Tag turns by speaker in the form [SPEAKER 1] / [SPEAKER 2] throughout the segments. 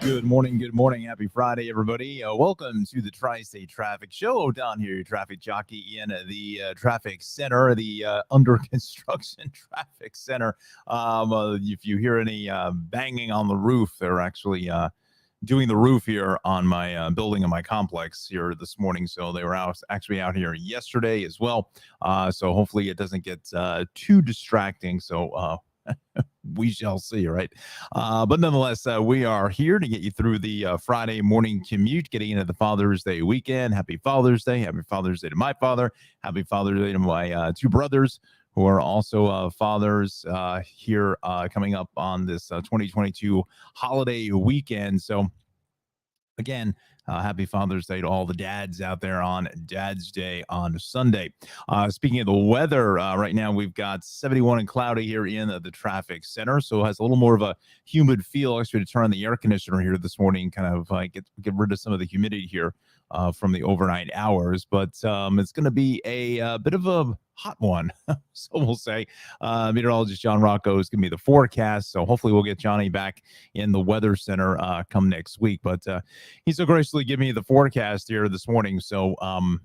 [SPEAKER 1] Good morning, happy Friday, everybody. Welcome to the Tri-State Traffic Show. Oh Don here, your traffic jockey in the traffic center, the under construction traffic center. If you hear any banging on the roof, they're actually doing the roof here on my building in my complex here this morning. So they were actually out here yesterday as well. So hopefully it doesn't get too distracting. So we shall see, right? But nonetheless, we are here to get you through the Friday morning commute, getting into the Father's Day weekend. Happy Father's Day. Happy Father's Day to my father. Happy Father's Day to my two brothers who are also fathers here coming up on this 2022 holiday weekend. So again, happy Father's Day to all the dads out there on Dad's Day on Sunday. Speaking of the weather, right now we've got 71 and cloudy here in the traffic center, so it has a little more of a humid feel. Actually, to turn on the air conditioner here this morning, kind of get rid of some of the humidity here from the overnight hours. But it's going to be a bit of a hot one, so we'll say. Meteorologist Jon Rocco is going to be the forecast, so hopefully we'll get Johnny back in the weather center come next week. But he's so graciously giving me the forecast here this morning, so we'll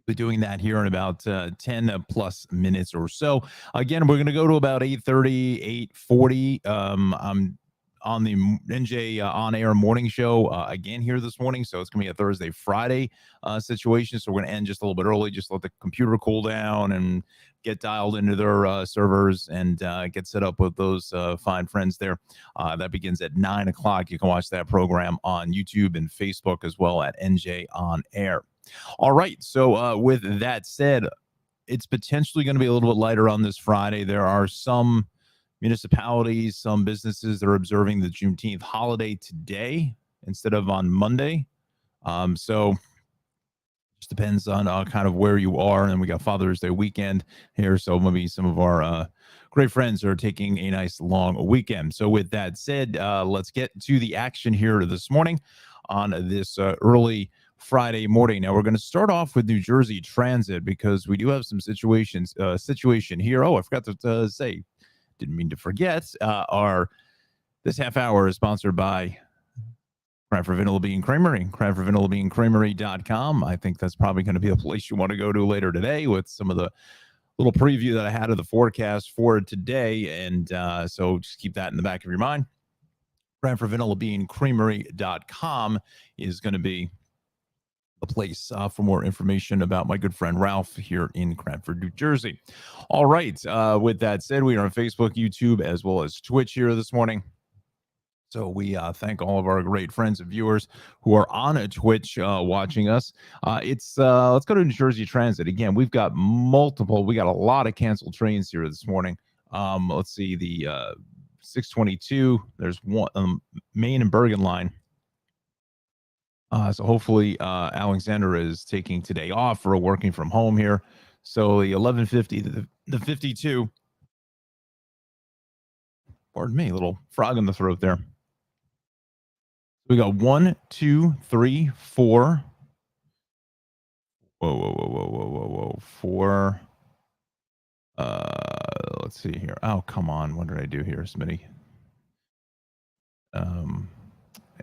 [SPEAKER 1] be doing that here in about 10 plus minutes or so. Again, we're going to go to about 8:30, 8:40. I'm on the NJ on-air morning show again here this morning, so it's going to be a Thursday, Friday situation, so we're going to end just a little bit early, just let the computer cool down and get dialed into their servers and get set up with those fine friends there. That begins at 9 o'clock. You can watch that program on YouTube and Facebook as well at NJ On Air. All right, so with that said, it's potentially going to be a little bit lighter on this Friday. There are some municipalities, some businesses that are observing the Juneteenth holiday today instead of on Monday. So just depends on kind of where you are. And we got Father's Day weekend here. So maybe some of our great friends are taking a nice long weekend. So with that said, let's get to the action here this morning on this early Friday morning. Now we're going to start off with New Jersey Transit because we do have some situation here. Oh, I forgot to say, didn't mean to forget, this half hour is sponsored by Cranford Vanilla Bean Creamery, CranfordVanillaBeanCreamery.com. I think that's probably going to be a place you want to go to later today with some of the little preview that I had of the forecast for today. And so just keep that in the back of your mind. CranfordVanillaBeanCreamery.com is going to be the place for more information about my good friend Ralph here in Cranford, New Jersey. All right. With that said, we are on Facebook, YouTube, as well as Twitch here this morning. So we thank all of our great friends and viewers who are on Twitch watching us. Let's go to New Jersey Transit. Again, we got a lot of canceled trains here this morning. Let's see, the 622, there's one, Maine and Bergen line. So hopefully Alexander is taking today off or working from home here. So the 1150, the 52. Pardon me, a little frog in the throat there. We got 1, 2, 3, 4. Whoa. 4. Let's see here. Oh, come on. What did I do here, Smitty?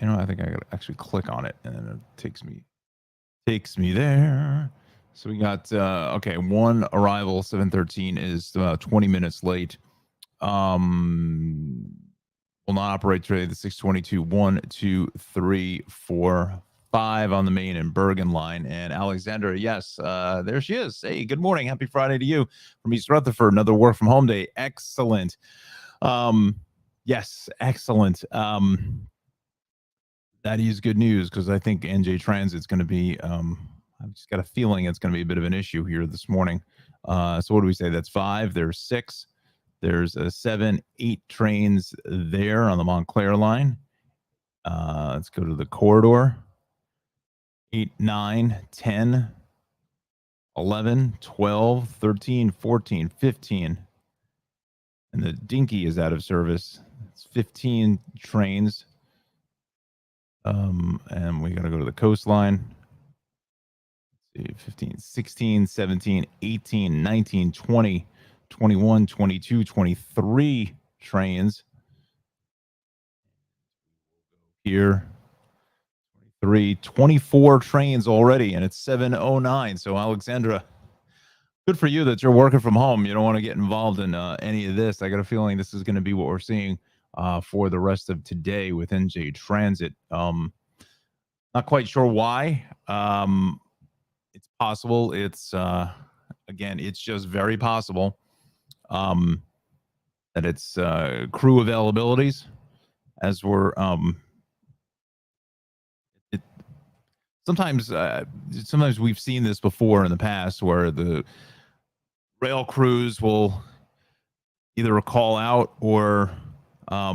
[SPEAKER 1] I think I gotta actually click on it and then it takes me there. So we got okay, one arrival 713 is 20 minutes late. Will not operate today. The 622, 1, 2, 3, 4, 5 on the Maine and Bergen line. And Alexander, yes, there she is. Hey, good morning. Happy Friday to you from East Rutherford. Another work from home day. Excellent. Yes, excellent. That is good news because I think NJ Transit's going to be, I've just got a feeling it's going to be a bit of an issue here this morning. So what do we say? That's 5. There's 6. There's 7, 8 trains there on the Montclair line. Let's go to the corridor. 8, 9, 10, 11, 12, 13, 14, 15. And the Dinky is out of service. It's 15 trains. And we got to go to the coastline. Let's see, 15, 16, 17, 18, 19, 20, 21, 22, 23 trains. here. 24 trains already, and it's 7:09. So, Alexandra, good for you that you're working from home. You don't want to get involved in any of this. I got a feeling this is going to be what we're seeing for the rest of today with NJ Transit. Not quite sure why. It's possible. It's again, it's just very possible that it's crew availabilities as we're sometimes we've seen this before in the past where the rail crews will either call out or I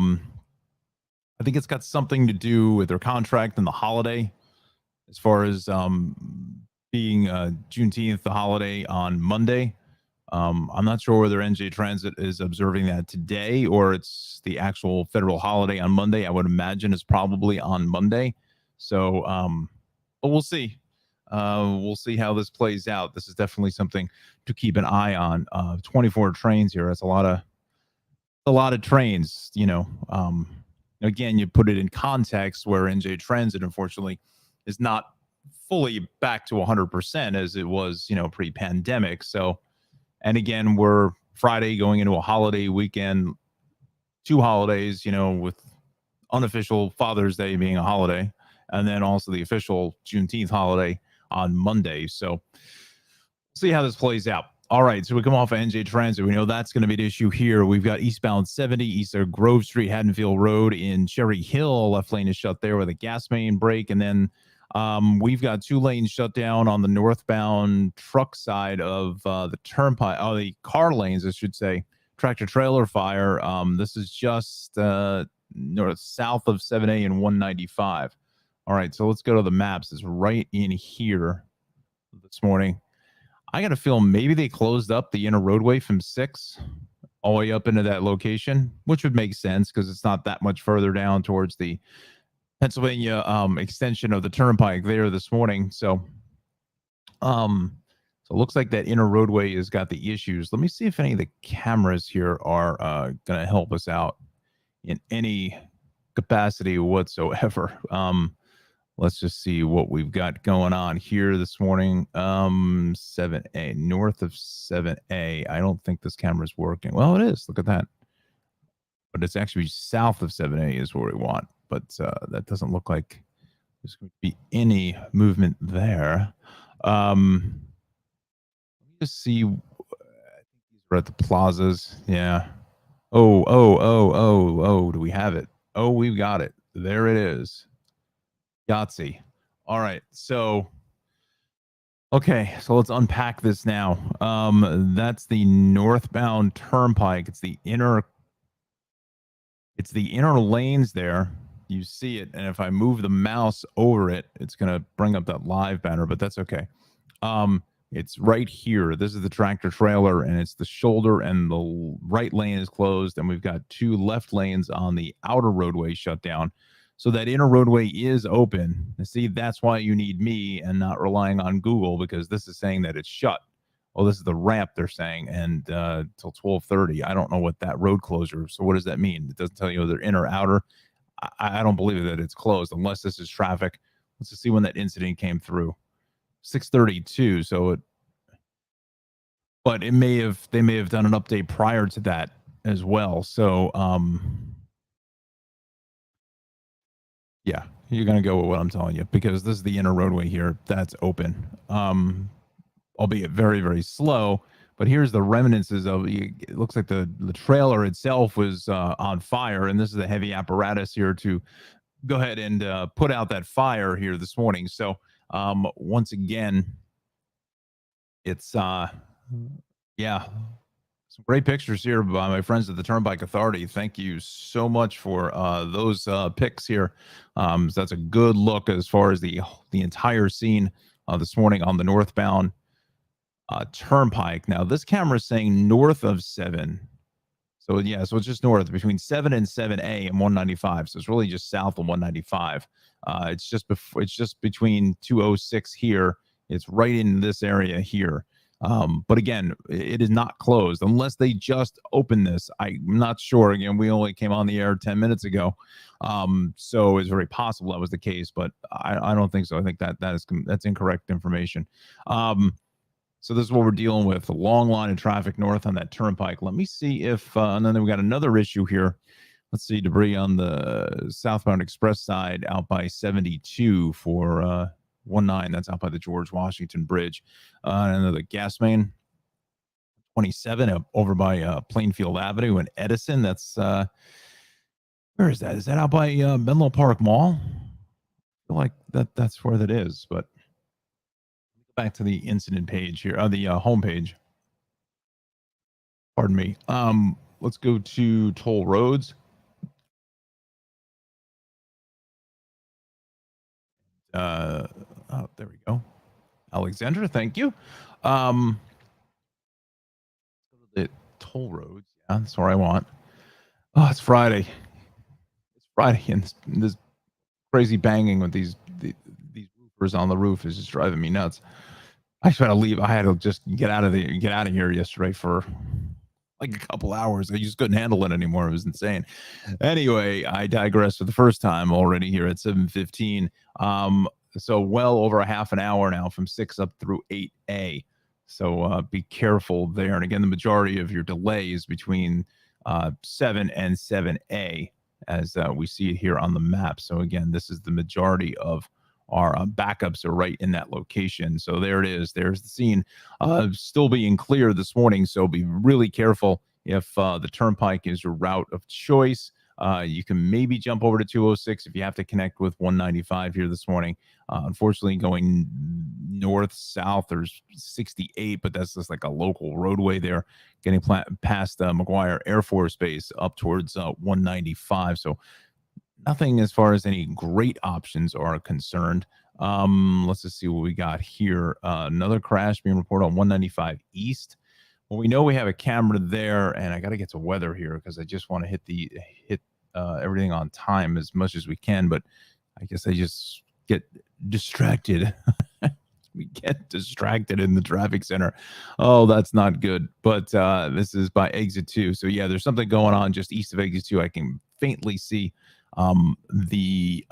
[SPEAKER 1] think it's got something to do with their contract and the holiday as far as being Juneteenth, the holiday on Monday. I'm not sure whether NJ Transit is observing that today or it's the actual federal holiday on Monday. I would imagine it's probably on Monday. So, but we'll see. We'll see how this plays out. This is definitely something to keep an eye on. 24 trains here. That's a lot of trains. Again, you put it in context where NJ Transit, unfortunately, is not fully back to 100% as it was, pre-pandemic. So, and again, we're Friday going into a holiday weekend, 2 holidays, with unofficial Father's Day being a holiday, and then also the official Juneteenth holiday on Monday. So see how this plays out. All right, so we come off of NJ Transit. We know that's going to be an issue here. We've got eastbound 70, east of Grove Street, Haddonfield Road in Cherry Hill. Left lane is shut there with a gas main break. And then we've got 2 lanes shut down on the northbound truck side of the turnpike, the car lanes, I should say. Tractor trailer fire. This is just south of 7A and 195. All right, so let's go to the maps. It's right in here this morning. I got a feel maybe they closed up the inner roadway from 6 all the way up into that location, which would make sense because it's not that much further down towards the Pennsylvania extension of the turnpike there this morning. So it looks like that inner roadway has got the issues. Let me see if any of the cameras here are going to help us out in any capacity whatsoever. Let's just see what we've got going on here this morning. 7A, north of 7A. I don't think this camera's working. Well, it is. Look at that. But it's actually south of 7A is where we want. But that doesn't look like there's going to be any movement there. Let me just see. I think these are at the plazas. Yeah. Oh. Do we have it? Oh, we've got it. There it is. Yahtzee. All right. So, okay. So let's unpack this now. That's the northbound turnpike. It's the inner lanes there. You see it. And if I move the mouse over it, it's going to bring up that live banner, but that's okay. It's right here. This is the tractor trailer and it's the shoulder and the right lane is closed. And we've got 2 left lanes on the outer roadway shut down. So that inner roadway is open. And see, that's why you need me and not relying on Google because this is saying that it's shut. Oh, this is the ramp they're saying, and till 12:30. I don't know what that road closure. So what does that mean? It doesn't tell you whether inner or outer. I don't believe that it's closed unless this is traffic. Let's just see when that incident came through. 6:32. So but they may have done an update prior to that as well. So yeah, you're going to go with what I'm telling you because this is the inner roadway here. That's open, albeit very, very slow. But here's the remnants of it. Looks like the trailer itself was on fire. And this is the heavy apparatus here to go ahead and put out that fire here this morning. So once again, it's, yeah. Some great pictures here by my friends at the Turnpike Authority. Thank you so much for those pics here. So that's a good look as far as the entire scene this morning on the northbound Turnpike. Now, this camera is saying north of 7. So, yeah, so it's just north between 7 and 7A and 195. So it's really just south of 195. It's just between 206 here. It's right in this area here. But again, it is not closed unless they just open this. I'm not sure. Again, we only came on the air 10 minutes ago. So it's very possible that was the case, but I don't think so. I think that's incorrect information. So this is what we're dealing with, a long line of traffic north on that turnpike. Let me see if, and then we got another issue here. Let's see, debris on the southbound express side out by 72 for 19. That's out by the George Washington Bridge. And the gas main 27 over by Plainfield Avenue and Edison. That's, where is that? Is that out by Menlo Park Mall? I feel like that's where that is, but back to the incident page here, the home page. Pardon me. Let's go to toll roads. Oh, there we go. Alexandra, thank you. The toll roads. Yeah, that's where I want. Oh, it's Friday. It's Friday, and this crazy banging with these roofers on the roof is just driving me nuts. I just had to leave. I had to just get out of here yesterday for like a couple hours. I just couldn't handle it anymore. It was insane. Anyway, I digress for the first time already here at 7:15. So well over a half an hour now from 6 up through 8A. So be careful there. And again, the majority of your delay is between 7 and 7A as we see it here on the map. So again, this is the majority of our backups are right in that location. So there it is. There's the scene. Still being clear this morning. So be really careful if the turnpike is your route of choice. You can maybe jump over to 206 if you have to connect with 195 here this morning. Unfortunately, going north, south, there's 68, but that's just like a local roadway there, getting past McGuire Air Force Base up towards 195. So nothing as far as any great options are concerned. Let's just see what we got here. Another crash being reported on 195 East. Well, we know we have a camera there, and I got to get to weather here because I just want to hit everything on time as much as we can. But I guess I just get distracted. We get distracted in the traffic center. Oh, that's not good. But this is by exit 2. So yeah, there's something going on just east of exit 2. I can faintly see the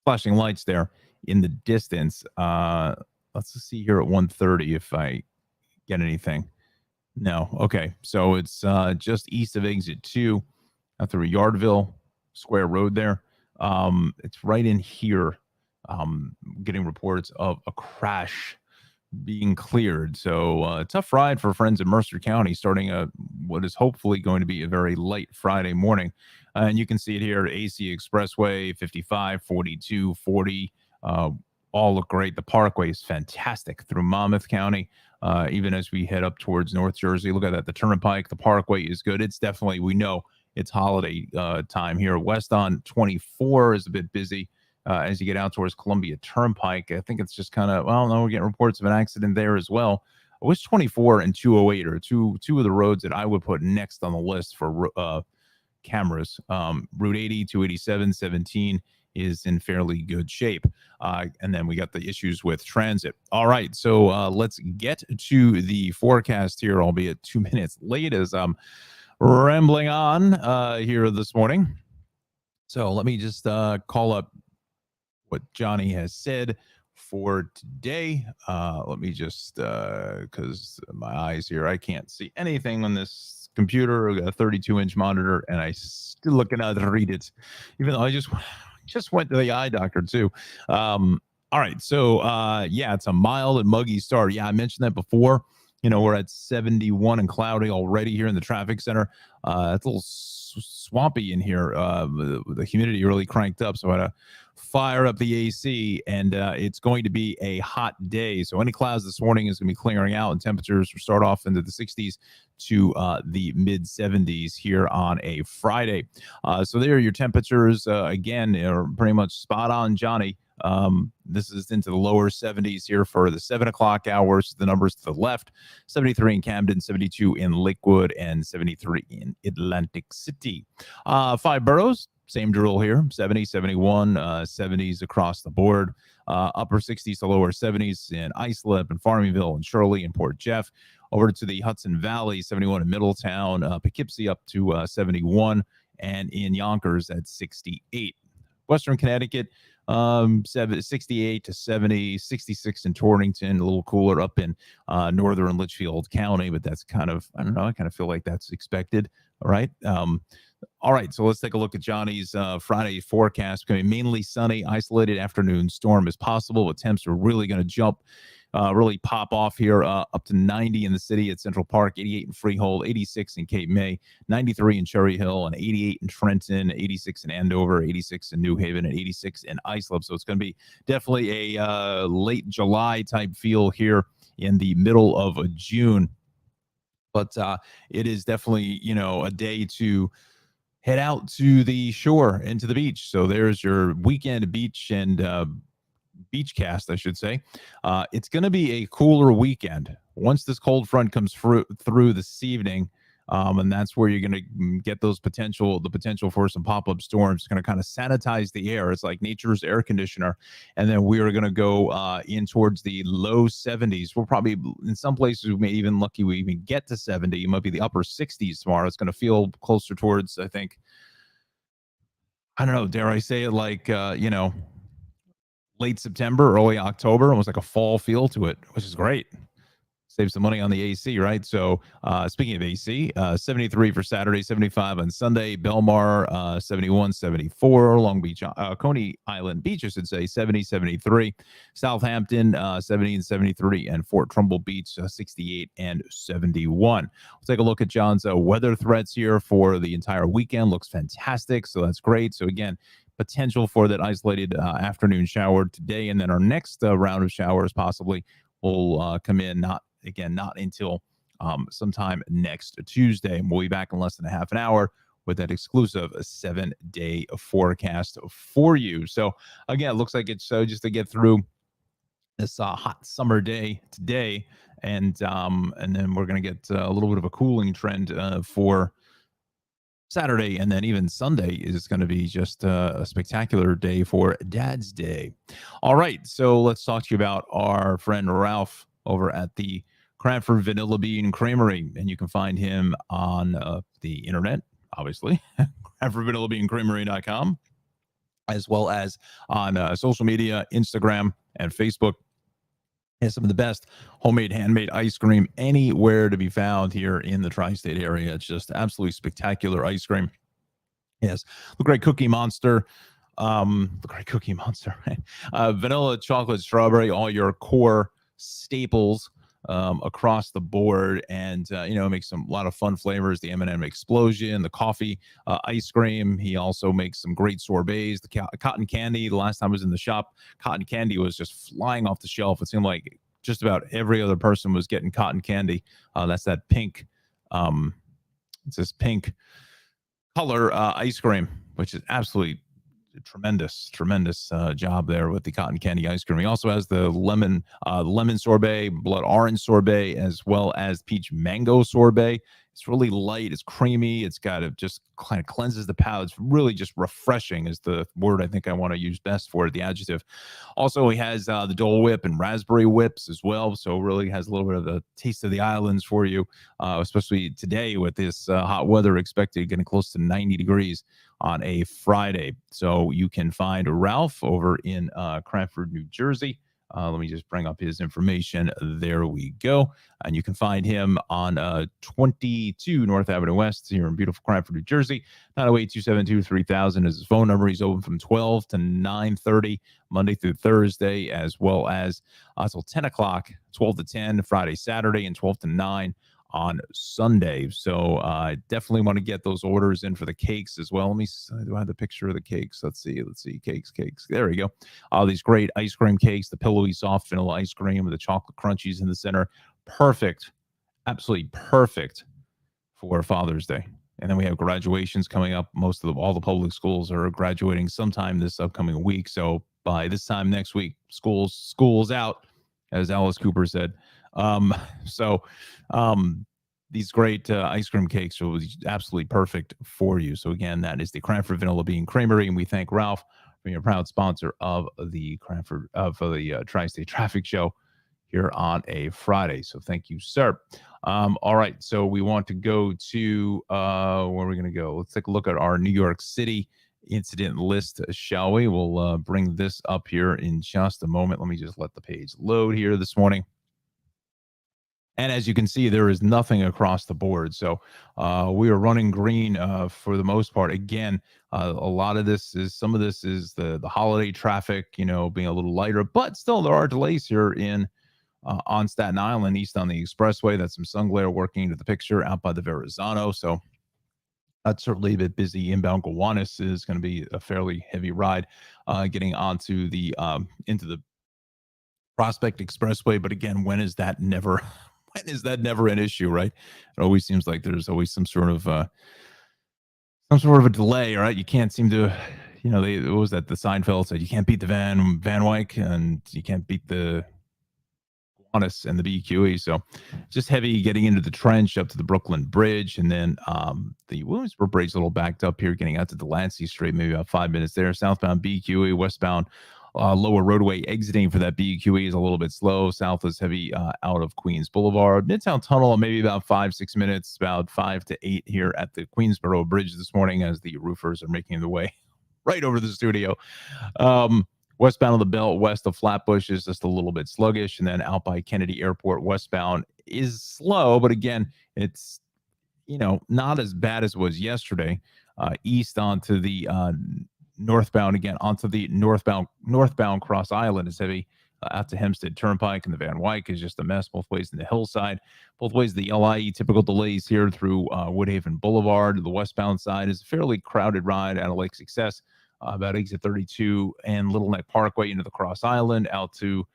[SPEAKER 1] flashing lights there in the distance. Let's just see here at 1:30 if I get anything. No. Okay. So it's just east of exit 2 through Yardville Square Road there. It's right in here. Getting reports of a crash being cleared. So tough ride for friends in Mercer County starting what is hopefully going to be a very light Friday morning. And you can see it here, AC Expressway, 55, 42, 40, all look great. The Parkway is fantastic through Monmouth County. Even as we head up towards North Jersey, look at that. The Turnpike, the Parkway is good. It's definitely, we know it's holiday time here. West on 24 is a bit busy. As you get out towards Columbia Turnpike, I think it's just kind of, well, no, we're getting reports of an accident there as well. West 24 and 208 are two of the roads that I would put next on the list for cameras. Route 80, 287, 17 is in fairly good shape. And then we got the issues with transit. All right, so let's get to the forecast here, albeit 2 minutes late as I'm rambling on here this morning. So let me just call up what Johnny has said for today. Let me just, because my eyes here, I can't see anything on this computer. I got a 32-inch monitor, and I still cannot read it, even though I just went to the eye doctor too. All right, so yeah, it's a mild and muggy start. Yeah, I mentioned that before. You know, we're at 71 and cloudy already here in the traffic center. It's a little swampy in here. The humidity really cranked up, so I had to fire up the AC, and it's going to be a hot day. So any clouds this morning is going to be clearing out, and temperatures will start off into the 60s to the mid 70s here on a Friday. So there are your temperatures. Again, are pretty much spot on, Johnny. This is into the lower 70s here for the 7 o'clock hours. The numbers to the left: 73 in Camden, 72 in Lakewood, and 73 in Atlantic City. 5 boroughs, same drill here: 70, 71, 70s across the board. upper 60s to lower 70s in Islip and Farmingville and Shirley and Port Jeff. Over to the Hudson Valley, 71 in Middletown, Poughkeepsie up to 71, and in Yonkers at 68. Western Connecticut, 68 to 70, 66 in Torrington, a little cooler up in northern Litchfield County, but that's kind of, I don't know, I kind of feel like that's expected. All right. All right, so let's take a look at Johnny's Friday forecast. Going to be mainly sunny, isolated afternoon storm is possible, but temps are really going to jump, really pop off here, up to 90 in the city at Central Park, 88 in Freehold, 86 in Cape May, 93 in Cherry Hill, and 88 in Trenton, 86 in Andover, 86 in New Haven, and 86 in Islip. So it's going to be definitely a late July type feel here in the middle of June. But it is definitely, a day to head out to the shore and to the beach. So there's your weekend beach and beach cast, I should say. It's going to be a cooler weekend once this cold front comes through this evening. And that's where you're going to get the potential for some pop-up storms. It's going to kind of sanitize the air. It's like nature's air conditioner. And then we are going to go in towards the low 70s. We'll probably, in some places, we may even lucky we even get to 70. It might be the upper 60s tomorrow. It's going to feel closer towards, I think, I don't know, dare I say it, like, late September, early October, almost like a fall feel to it, which is great. Save some money on the AC, right? So speaking of AC, 73 for Saturday, 75 on Sunday, Belmar, 71, 74, Long Beach, Coney Island Beach, I should say, 70, 73, Southampton, 70 and 73, and Fort Trumbull Beach, 68 and 71. We'll take a look at John's weather threats here for the entire weekend. Looks fantastic, so that's great. So again, potential for that isolated afternoon shower today, and then our next round of showers possibly will come in not until sometime next Tuesday. And we'll be back in less than a half an hour with that exclusive 7-day forecast for you. So again, it looks like it's just to get through this hot summer day today, and then we're going to get a little bit of a cooling trend for Saturday, and then even Sunday is going to be just a spectacular day for Dad's Day. All right, so let's talk to you about our friend Ralph over at the Cranford Vanilla Bean Creamery, and you can find him on the internet, obviously, CranfordVanillaBeanCreamery.com, as well as on social media, Instagram and Facebook. Has some of the best homemade, handmade ice cream anywhere to be found here in the tri-state area. It's just absolutely spectacular ice cream. Yes, the great Cookie Monster, vanilla, chocolate, strawberry, all your core staples across the board, and makes a lot of fun flavors. The M&M Explosion, the coffee ice cream. He also makes some great sorbets. The cotton candy. The last time I was in the shop, cotton candy was just flying off the shelf. It seemed like just about every other person was getting cotton candy. That's that pink. It's this pink color ice cream, which is absolutely tremendous job there with the cotton candy ice cream. He also has the lemon sorbet, blood orange sorbet, as well as peach mango sorbet. It's really light, it's creamy, it's got it just kind of cleanses the palate. It's really just refreshing is the word I think I want to use best for it, the adjective. Also, he has the Dole Whip and raspberry whips as well, so really has a little bit of the taste of the islands for you, especially today with this hot weather expected getting close to 90 degrees on a Friday. So you can find Ralph over in Cranford, New Jersey. Let me just bring up his information. There we go. And you can find him on 22 North Avenue West here in beautiful Cranford, New Jersey. 908-272-3000 is his phone number. He's open from 12 to 9:30 Monday through Thursday, as well as until 10 o'clock, 12 to 10 Friday, Saturday, and 12 to 9 on Sunday. So I definitely want to get those orders in for the cakes as well. Let me, do I have the picture of the cakes? Let's see. Cakes. There we go. All these great ice cream cakes, the pillowy soft vanilla ice cream with the chocolate crunchies in the center. Perfect. Absolutely perfect for Father's Day. And then we have graduations coming up. All the public schools are graduating sometime this upcoming week. So by this time next week, school's out, as Alice Cooper said. These great ice cream cakes are absolutely perfect for you. So again, that is the Cranford Vanilla Bean Creamery, and we thank Ralph being a proud sponsor of the Tri-State Traffic Show here on a Friday. So thank you, sir. All right, so we want to go to where are we going to go? Let's take a look at our New York City incident list, shall we? We'll bring this up here in just a moment. Let me just let the page load here this morning. And as you can see, there is nothing across the board. So we are running green for the most part. Again, a lot of this is, some of this is the holiday traffic, being a little lighter, but still there are delays here in on Staten Island, east on the expressway. That's some sun glare working into the picture out by the Verrazano. So that's certainly a bit busy. Inbound Gowanus is going to be a fairly heavy ride getting onto the into the Prospect Expressway. But again, when is that never an issue, right? It always seems like there's always some sort of a delay, right? You can't seem to, what was that? The Seinfeld said you can't beat the Van Wyck and you can't beat the Gowanus and the BQE. So just heavy getting into the trench up to the Brooklyn Bridge, and then the Williamsburg Bridge a little backed up here, getting out to Delancey Street, maybe about 5 minutes there. Southbound BQE, westbound lower roadway exiting for that BQE is a little bit slow. South is heavy out of Queens Boulevard. Midtown Tunnel, maybe about 5-6 minutes, about 5 to 8 here at the Queensboro Bridge this morning as the roofers are making their way right over the studio. Westbound of the Belt, west of Flatbush is just a little bit sluggish. And then out by Kennedy Airport, westbound is slow. But again, it's, not as bad as it was yesterday. East onto the northbound, again, onto the northbound Cross Island is heavy. Out to Hempstead Turnpike, and the Van Wyck is just a mess both ways in the hillside. Both ways, the LIE, typical delays here through Woodhaven Boulevard. The westbound side is a fairly crowded ride out of Lake Success, about exit 32 and Little Neck Parkway into the Cross Island, out to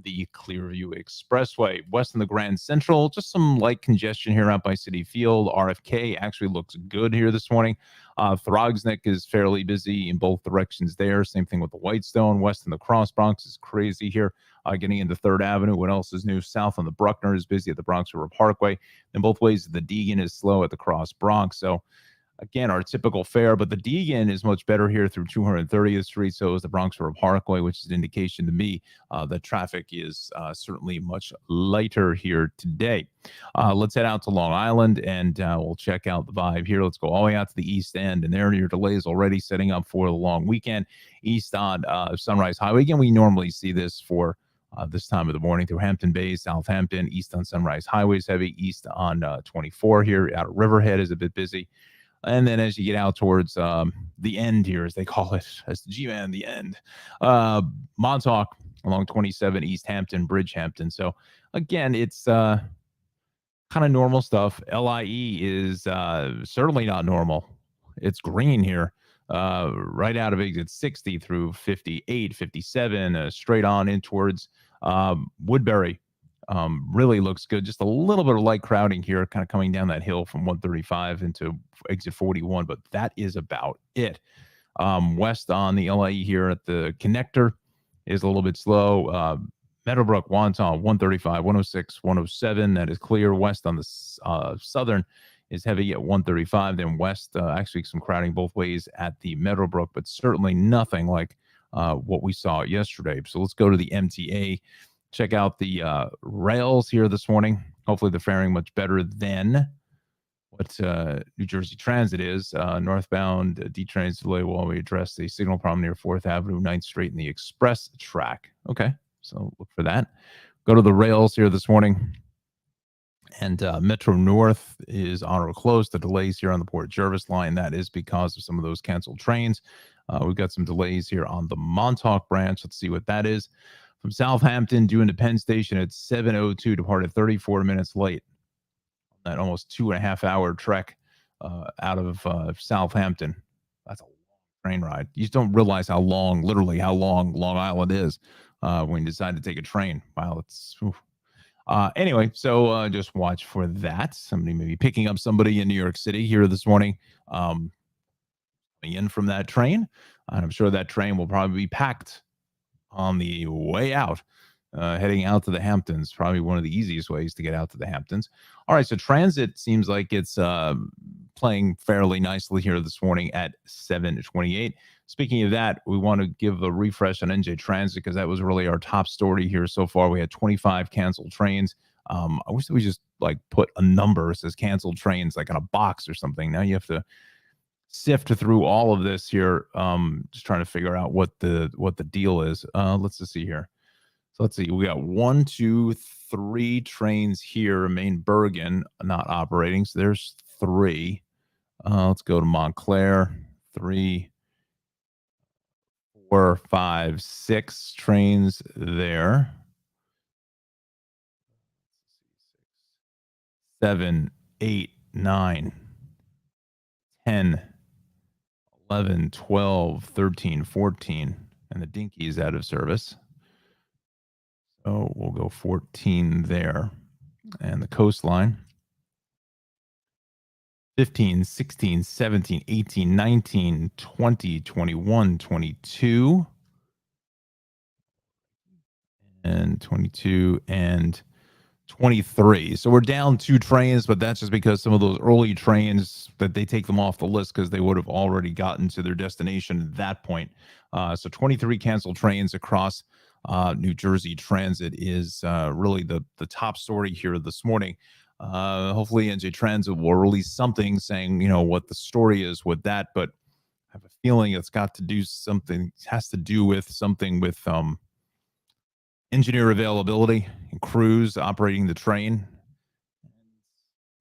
[SPEAKER 1] the Clearview Expressway. West in the Grand Central, just some light congestion here out by Citi Field. RFK actually looks good here this morning. Throgsneck is fairly busy in both directions there. Same thing with the Whitestone. West in the Cross Bronx is crazy here. Getting into 3rd Avenue. What else is new? South on the Bruckner is busy at the Bronx River Parkway. And both ways, the Deegan is slow at the Cross Bronx. So again, our typical fare, but the Deegan is much better here through 230th Street. So is the Bronx River Parkway, which is an indication to me that traffic is certainly much lighter here today. Let's head out to Long Island and we'll check out the vibe here. Let's go all the way out to the East End, and there are your delays already setting up for the long weekend. East on Sunrise Highway. Again, we normally see this for this time of the morning through Hampton Bays, Southampton. East on Sunrise Highway is heavy. East on 24 here out of Riverhead is a bit busy. And then as you get out towards the end here, as they call it, as the G-Man, the end, Montauk along 27, East Hampton, Bridgehampton. So again, it's kind of normal stuff. LIE is certainly not normal. It's green here, right out of exit 60 through 58, 57, straight on in towards Woodbury. Really looks good. Just a little bit of light crowding here, kind of coming down that hill from 135 into exit 41, but that is about it. West on the LIE here at the connector is a little bit slow. Meadowbrook, Wonton, 135, 106, 107. That is clear. West on the southern is heavy at 135. Then west, actually some crowding both ways at the Meadowbrook, but certainly nothing like what we saw yesterday. So let's go to the MTA. Check out the rails here this morning. Hopefully they're faring much better than what New Jersey Transit is. Northbound D-trains delay while we address the signal problem near 4th Avenue, 9th Street, and the express track. Okay, so look for that. Go to the rails here this morning. And Metro North is on or close. The delays here on the Port Jervis line, that is because of some of those canceled trains. We've got some delays here on the Montauk branch. Let's see what that is. From Southampton due into Penn Station at 7:02, departed 34 minutes late. That almost 2.5-hour trek out of Southampton. That's a long train ride. You just don't realize literally how long Long Island is when you decide to take a train. Wow, it's... anyway, so just watch for that. Somebody may be picking up somebody in New York City here this morning in from that train. And I'm sure that train will probably be packed on the way out. heading out to the Hamptons. Probably one of the easiest ways to get out to the Hamptons. All right, so transit seems like it's playing fairly nicely here this morning at 7:28. Speaking of that, we want to give a refresh on NJ Transit because that was really our top story here so far. We had 25 canceled trains. I wish that we just like put a number that says canceled trains like in a box or something. Now you have to sift through all of this here, just trying to figure out what the deal is. Let's just see here. So let's see. We got 1, 2, 3 trains here. Main Bergen not operating. So there's 3. Let's go to Montclair. 3, 4, 5, 6 trains there. 7, 8, 9, 10, 11, 12, 13, 14, and the Dinky is out of service. So we'll go 14 there. And the Coastline, 15, 16, 17, 18, 19, 20, 21, 22, and 22, and 23. So we're down 2 trains, but that's just because some of those early trains that they take them off the list because they would have already gotten to their destination at that point. So 23 canceled trains across New Jersey Transit is really the top story here this morning. Hopefully NJ Transit will release something saying, what the story is with that, but I have a feeling it's got to do something, has to do with something with engineer availability and crews operating the train.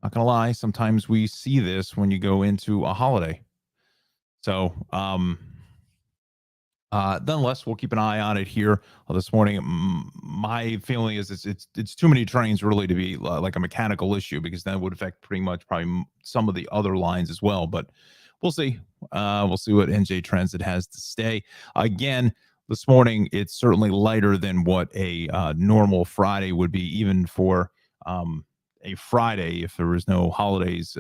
[SPEAKER 1] Not gonna lie, sometimes we see this when you go into a holiday. So nonetheless, we'll keep an eye on it here this morning. My feeling is it's too many trains really to be like a mechanical issue, because that would affect pretty much probably some of the other lines as well. But we'll see. We'll see what NJ Transit has to say. Again, this morning, it's certainly lighter than what a normal Friday would be, even for a Friday if there was no holidays,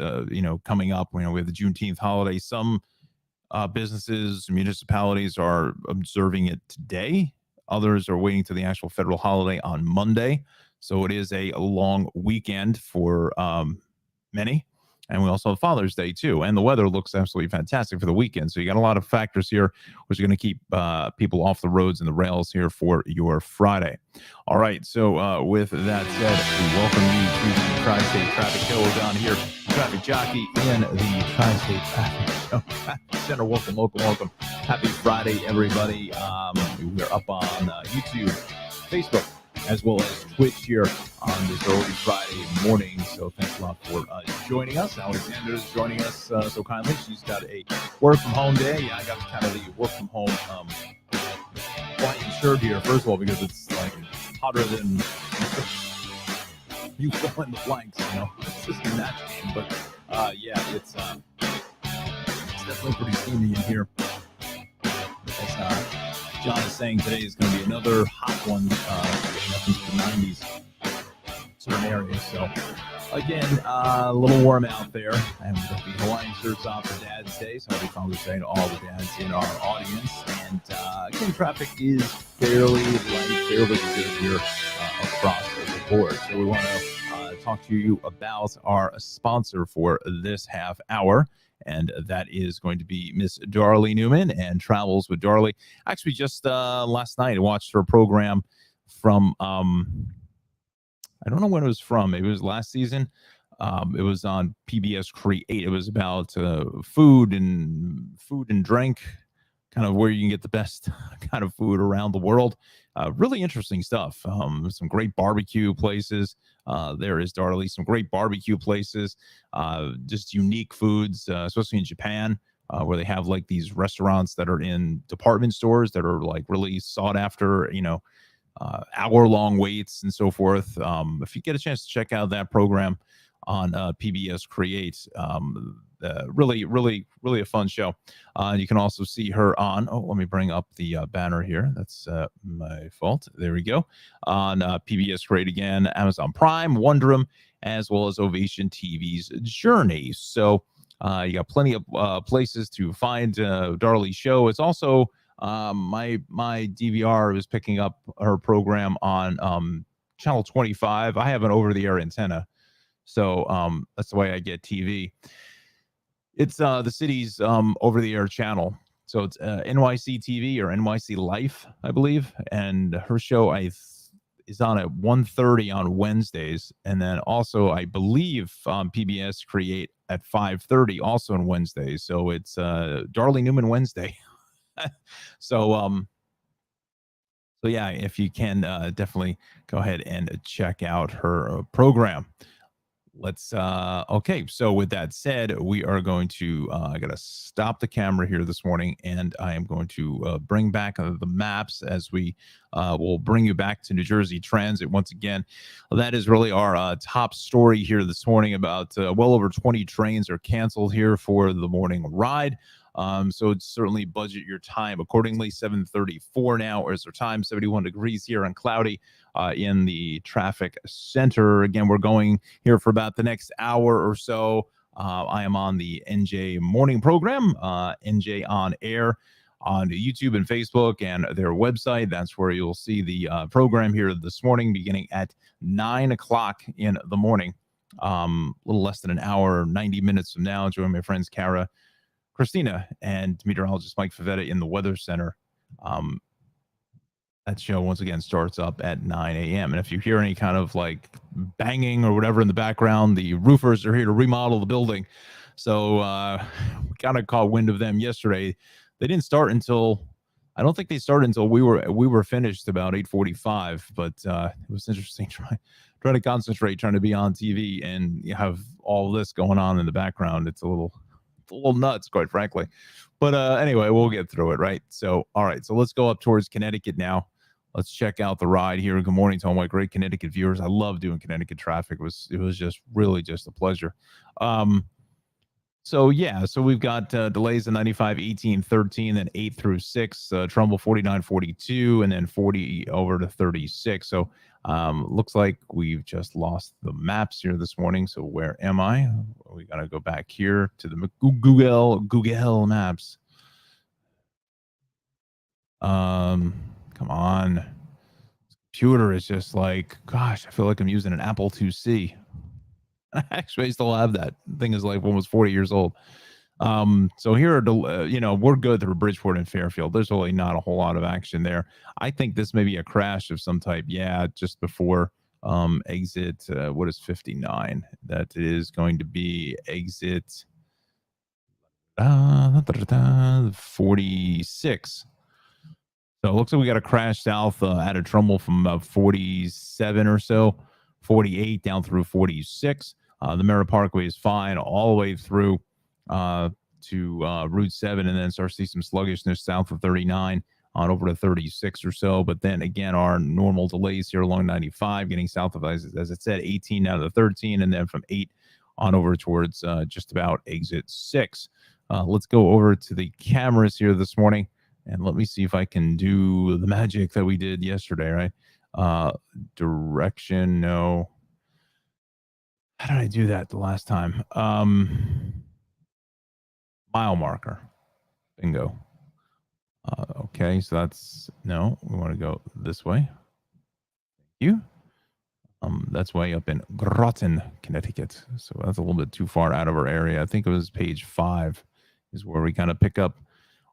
[SPEAKER 1] coming up. We have the Juneteenth holiday. Some businesses, municipalities are observing it today. Others are waiting to the actual federal holiday on Monday. So it is a long weekend for many. And we also have Father's Day too. And the weather looks absolutely fantastic for the weekend. So you got a lot of factors here, which are going to keep people off the roads and the rails here for your Friday. All right. So with that said, we welcome you to the Tri-State Traffic Show. We're down here, Traffic Jockey in the Tri-State Traffic Show Center. Welcome. Happy Friday, everybody. We're up on YouTube, Facebook, as well as Twitch here on this early Friday morning. So thanks a lot for joining us. Alexander is joining us so kindly. She's got a work from home day. Yeah, I got kind of the work from home white shirt here. First of all, because it's like hotter than you fill in the blanks. It's just a match game. But yeah, it's definitely pretty steamy in here. As John is saying, today is going to be another hot one, getting up into the 90s certain areas. So again, a little warm out there, and we've got the Hawaiian shirts on for Dad's Day. So happy Father's Day to all the dads in our audience. And again, traffic is fairly light, fairly good here across the board. So we want to talk to you about our sponsor for this half hour. And that is going to be Miss Darley Newman and Travels with Darley. Actually, just last night, I watched her program from, I don't know when it was from. Maybe it was last season. It was on PBS Create. It was about food and drink, kind of where you can get the best kind of food around the world. Really interesting stuff. Some great barbecue places. There is Darley. Some great barbecue places. Just unique foods, especially in Japan, where they have like these restaurants that are in department stores that are like really sought after, hour-long waits and so forth. If you get a chance to check out that program on PBS Create, really a fun show. You can also see her on, let me bring up the banner here. That's my fault. There we go. On PBS Create again, Amazon Prime, Wonderum, as well as Ovation TV's Journey. So you got plenty of places to find Darley's show. It's also My DVR was picking up her program on channel 25. I have an over-the-air antenna, so that's the way I get TV. It's the city's over-the-air channel. So it's NYC TV or NYC Life, I believe. And her show is on at 1:30 on Wednesdays. And then also, I believe PBS Create at 5:30 also on Wednesdays. So it's Darley Newman Wednesday. So so yeah, if you can definitely go ahead and check out her program. Let's okay, so with that said, we are going to I gotta stop the camera here this morning, and I am going to bring back the maps as we will bring you back to New Jersey Transit once again. That is really our top story here this morning. About well over 20 trains are canceled here for the morning ride. So it's certainly budget your time accordingly. 7:34 now is our time. 71 degrees here and cloudy in the traffic center. Again, we're going here for about the next hour or so. I am on the NJ morning program, NJ on air on YouTube and Facebook and their website. That's where you'll see the program here this morning beginning at 9 o'clock in the morning. A little less than an hour, 90 minutes from now. Join my friends Kara, Christina, and meteorologist Mike Favetta in the Weather Center. That show once again starts up at 9 a.m. And if you hear any kind of like banging or whatever in the background, the roofers are here to remodel the building. So we kind of caught wind of them yesterday. They didn't start until, I don't think they started until we were finished about 8:45. But it was interesting trying to concentrate, trying to be on TV, and you have all this going on in the background. It's a little nuts, quite frankly. But anyway, we'll get through it, right? So, all right. So let's go up towards Connecticut now. Let's check out the ride here. Good morning to all my great Connecticut viewers. I love doing Connecticut traffic. It was just really just a pleasure. So yeah, so we've got delays in 95, 18, 13, then 8 through 6, Trumbull 49, 42, and then 40 over to 36. So looks like we've just lost the maps here this morning. So where am I? We got to go back here to the Google Maps. Come on. Computer is just like, gosh, I feel like I'm using an Apple IIc. Actually, I still have that. Thing is like almost 40 years old. So here are we're good through Bridgeport and Fairfield. There's really not a whole lot of action there. I think this may be a crash of some type. Yeah, just before exit. What is 59? That is going to be exit 46. So it looks like we got a crash south out of Trumbull from 47 or so, 48 down through 46. The Merritt Parkway is fine all the way through to Route 7, and then start to see some sluggishness south of 39 on over to 36 or so. But then again, our normal delays here along 95, getting south of, as it said, 18 out of the 13, and then from 8 on over towards just about exit 6. Let's go over to the cameras here this morning. And let me see if I can do the magic that we did yesterday, right? Direction, no. How did I do that the last time? Mile marker. Bingo. Okay, so that's, no, we want to go this way. Thank you. That's way up in Groton, Connecticut. So that's a little bit too far out of our area. I think it was page 5 is where we kind of pick up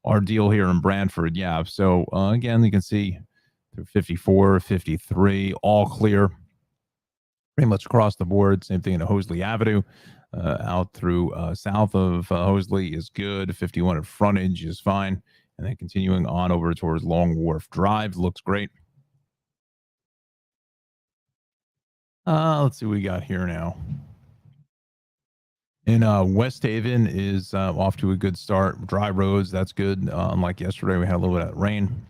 [SPEAKER 1] our deal here in Brantford. Yeah. So again, you can see through 54, 53, all clear pretty much across the board. Same thing in Hoseley Avenue. Out through south of Hoseley is good. 51 at frontage is fine. And then continuing on over towards Long Wharf Drive looks great. Let's see what we got here now. In West Haven is off to a good start. Dry roads, that's good. Unlike yesterday, we had a little bit of rain.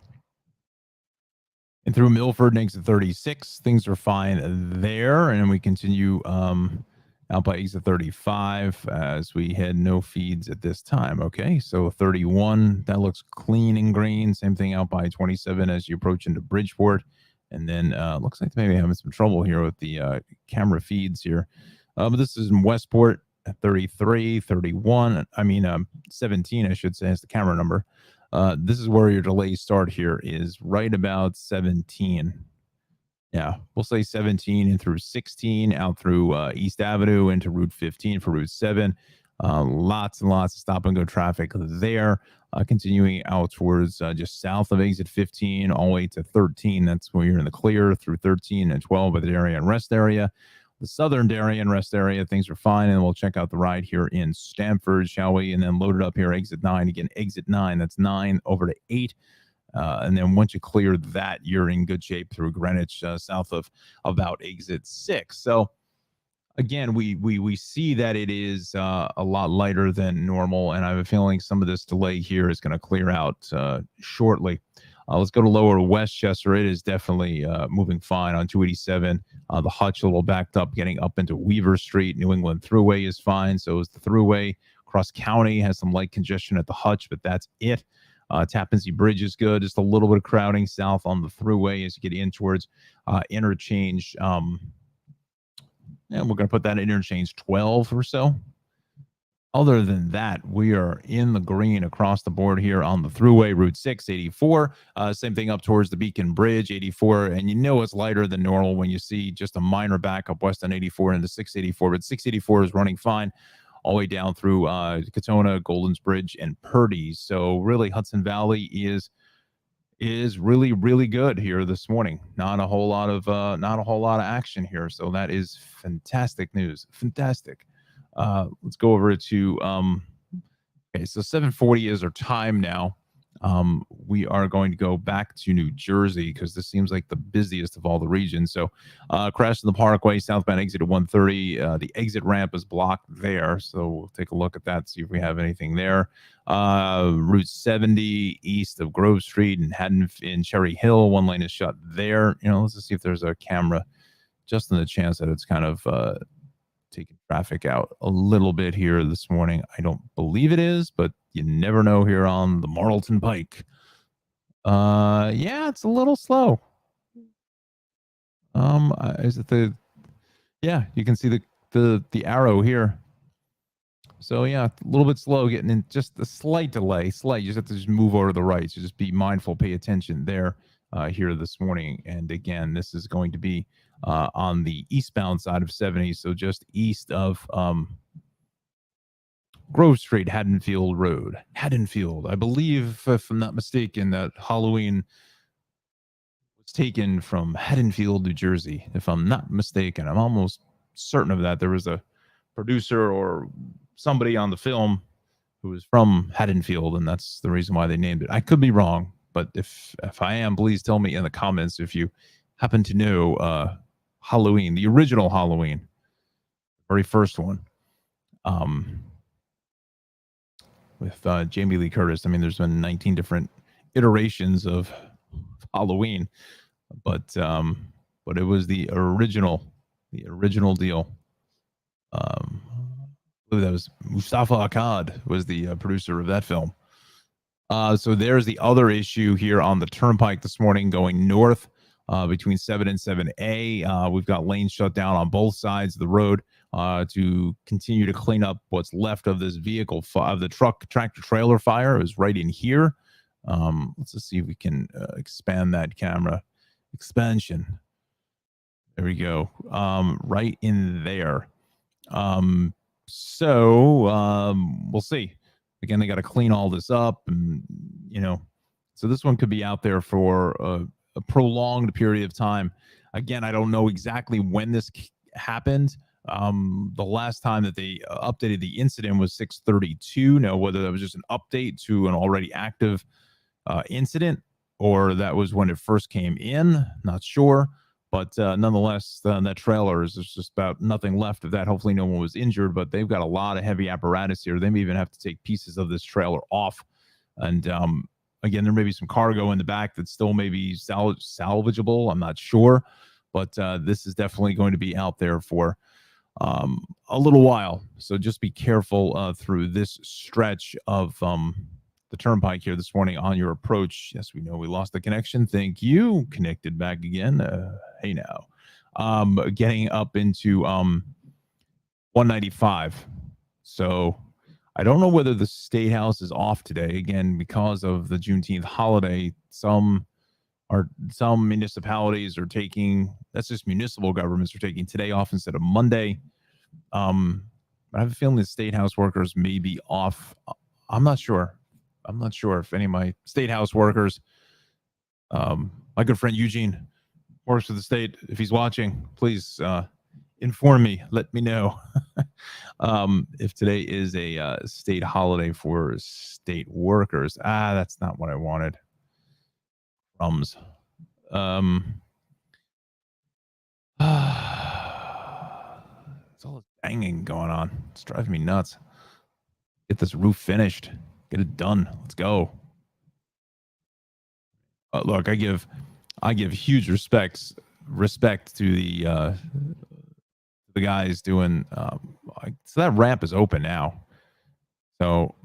[SPEAKER 1] And through Milford and exit 36, things are fine there. And we continue out by exit 35 as we had no feeds at this time. Okay, so 31, that looks clean and green. Same thing out by 27 as you approach into Bridgeport. And then looks like maybe having some trouble here with the camera feeds here. But this is in Westport at 33, 31. 17, I should say, is the camera number. This is where your delays start here, is right about 17. Yeah, we'll say 17 and through 16, out through East Avenue into Route 15 for Route 7. Lots and lots of stop and go traffic there. Continuing out towards just south of exit 15 all the way to 13. That's where you're in the clear through 13 and 12 by the Darien Rest area. The southern Darien Rest area, things are fine. And we'll check out the ride here in Stamford, shall we? And then load it up here, exit 9. Again, exit 9, that's 9 over to 8. And then once you clear that, you're in good shape through Greenwich, south of about exit 6. So again, we see that it is a lot lighter than normal, and I have a feeling some of this delay here is going to clear out shortly. Let's go to Lower Westchester. It is definitely moving fine on 287. The Hutch a little backed up, getting up into Weaver Street. New England Thruway is fine. So is the Thruway. Cross County has some light congestion at the Hutch, but that's it. Tappan Zee Bridge is good. Just a little bit of crowding south on the Thruway as you get in towards interchange. And we're going to put that in interchange 12 or so. Other than that, we are in the green across the board here on the Thruway, Route 6, 84. Same thing up towards the Beacon Bridge, 84. And you know it's lighter than normal when you see just a minor backup west on 84 into 684. But 684 is running fine all the way down through Katona, Golden's Bridge, and Purdy. So really, Hudson Valley is really, really good here this morning. Not a whole lot of action here. So that is fantastic news. Fantastic. Let's go over to okay, so 7:40 is our time now. We are going to go back to New Jersey because this seems like the busiest of all the regions. So crash in the Parkway, southbound exit at 130. The exit ramp is blocked there. So we'll take a look at that, see if we have anything there. Route 70 east of Grove Street and Haddon in Cherry Hill. One lane is shut there. Let's just see if there's a camera, just in the chance that it's kind of taking traffic out a little bit here this morning. I don't believe it is, but you never know here on the Marlton Pike. Yeah, it's a little slow. Is it yeah, you can see the arrow here. So yeah, a little bit slow getting in, just a slight delay, you just have to just move over to the right. So just be mindful, pay attention there here this morning. And again, this is going to be on the eastbound side of 70, so just east of Grove Street, Haddonfield Road. Haddonfield, I believe, if I'm not mistaken, that Halloween was taken from Haddonfield, New Jersey. If I'm not mistaken, I'm almost certain of that. There was a producer or somebody on the film who was from Haddonfield, and that's the reason why they named it. I could be wrong, but if I am, please tell me in the comments if you happen to know Halloween, the original Halloween, very first one, with Jamie Lee Curtis. I mean, there's been 19 different iterations of Halloween, but it was the original deal. I believe that was Mustafa Akkad was the producer of that film. So there's the other issue here on the Turnpike this morning going north. Between 7 and 7A. We've got lanes shut down on both sides of the road to continue to clean up what's left of this vehicle, of the tractor trailer fire. It was right in here. Let's just see if we can expand that camera. Expansion. There we go. Right in there. So we'll see. Again, they got to clean all this up, and so this one could be out there for a prolonged period of time. Again, I don't know exactly when this happened. The last time that they updated the incident was 6:32. Now, whether that was just an update to an already active incident or that was when it first came in, not sure. But nonetheless, that trailer is just about nothing left of that. Hopefully no one was injured, but they've got a lot of heavy apparatus here. They may even have to take pieces of this trailer off. And again, there may be some cargo in the back that still may be salvageable. I'm not sure. But this is definitely going to be out there for a little while. So just be careful through this stretch of the Turnpike here this morning on your approach. Yes, we know we lost the connection. Thank you. Connected back again. Hey now. Getting up into 195. So I don't know whether the State House is off today, again, because of the Juneteenth holiday. Some municipalities are taking, that's just municipal governments are taking today off instead of Monday. But I have a feeling the State House workers may be off. I'm not sure. I'm not sure if any of my State House workers, my good friend Eugene works for the state. If he's watching, please inform me. Let me know if today is a state holiday for state workers. That's not what I wanted. Crumbs. There's all this banging going on. It's driving me nuts. Get this roof finished. Get it done. Let's go. Look, I give huge respect to the guys doing. So that ramp is open now. So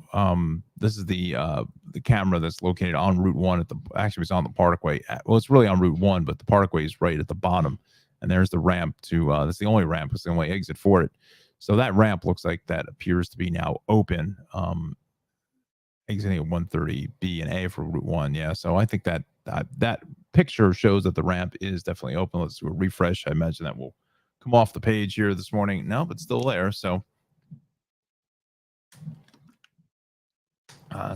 [SPEAKER 1] this is the camera that's located on Route 1 actually it's on the Parkway. Well, it's really on Route 1, but the Parkway is right at the bottom. And there's the ramp to that's the only ramp, it's the only exit for it. So that ramp looks like that appears to be now open. Exiting at 130B and A for Route 1. Yeah, so I think that that picture shows that the ramp is definitely open. Let's do a refresh. I imagine that will come off the page here this morning. No, but still there. So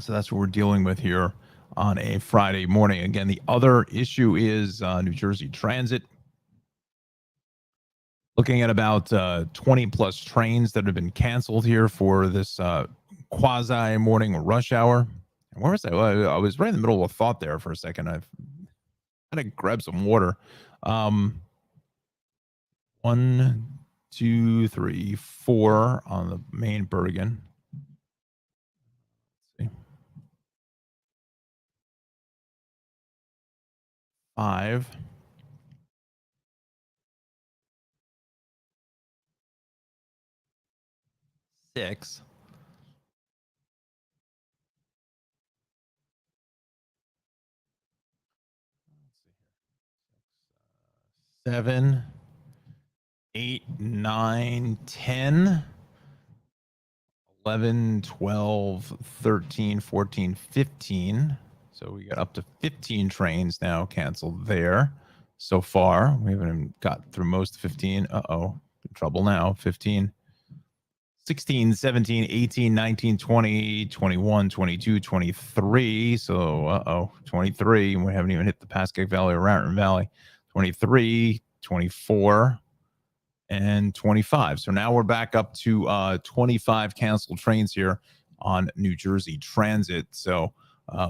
[SPEAKER 1] so that's what we're dealing with here on a Friday morning. Again, the other issue is New Jersey Transit. Looking at about 20 plus trains that have been canceled here for this quasi morning rush hour. Where was I? I was right in the middle of a thought there for a second. I've had to grab some water. 1, 2, 3, 4 on the main Bergen. Let's see. 5. 6. 7, 8, 9, 10, 11, 12, 13, 14, 15. So we got up to 15 trains now canceled there so far. We haven't even got through most of 15. In trouble now. 15, 16, 17, 18, 19, 20, 21, 22, 23. So, 23. We haven't even hit the Pascagoula Valley or Raritan Valley. 23, 24, and 25. So now we're back up to 25 canceled trains here on New Jersey Transit. So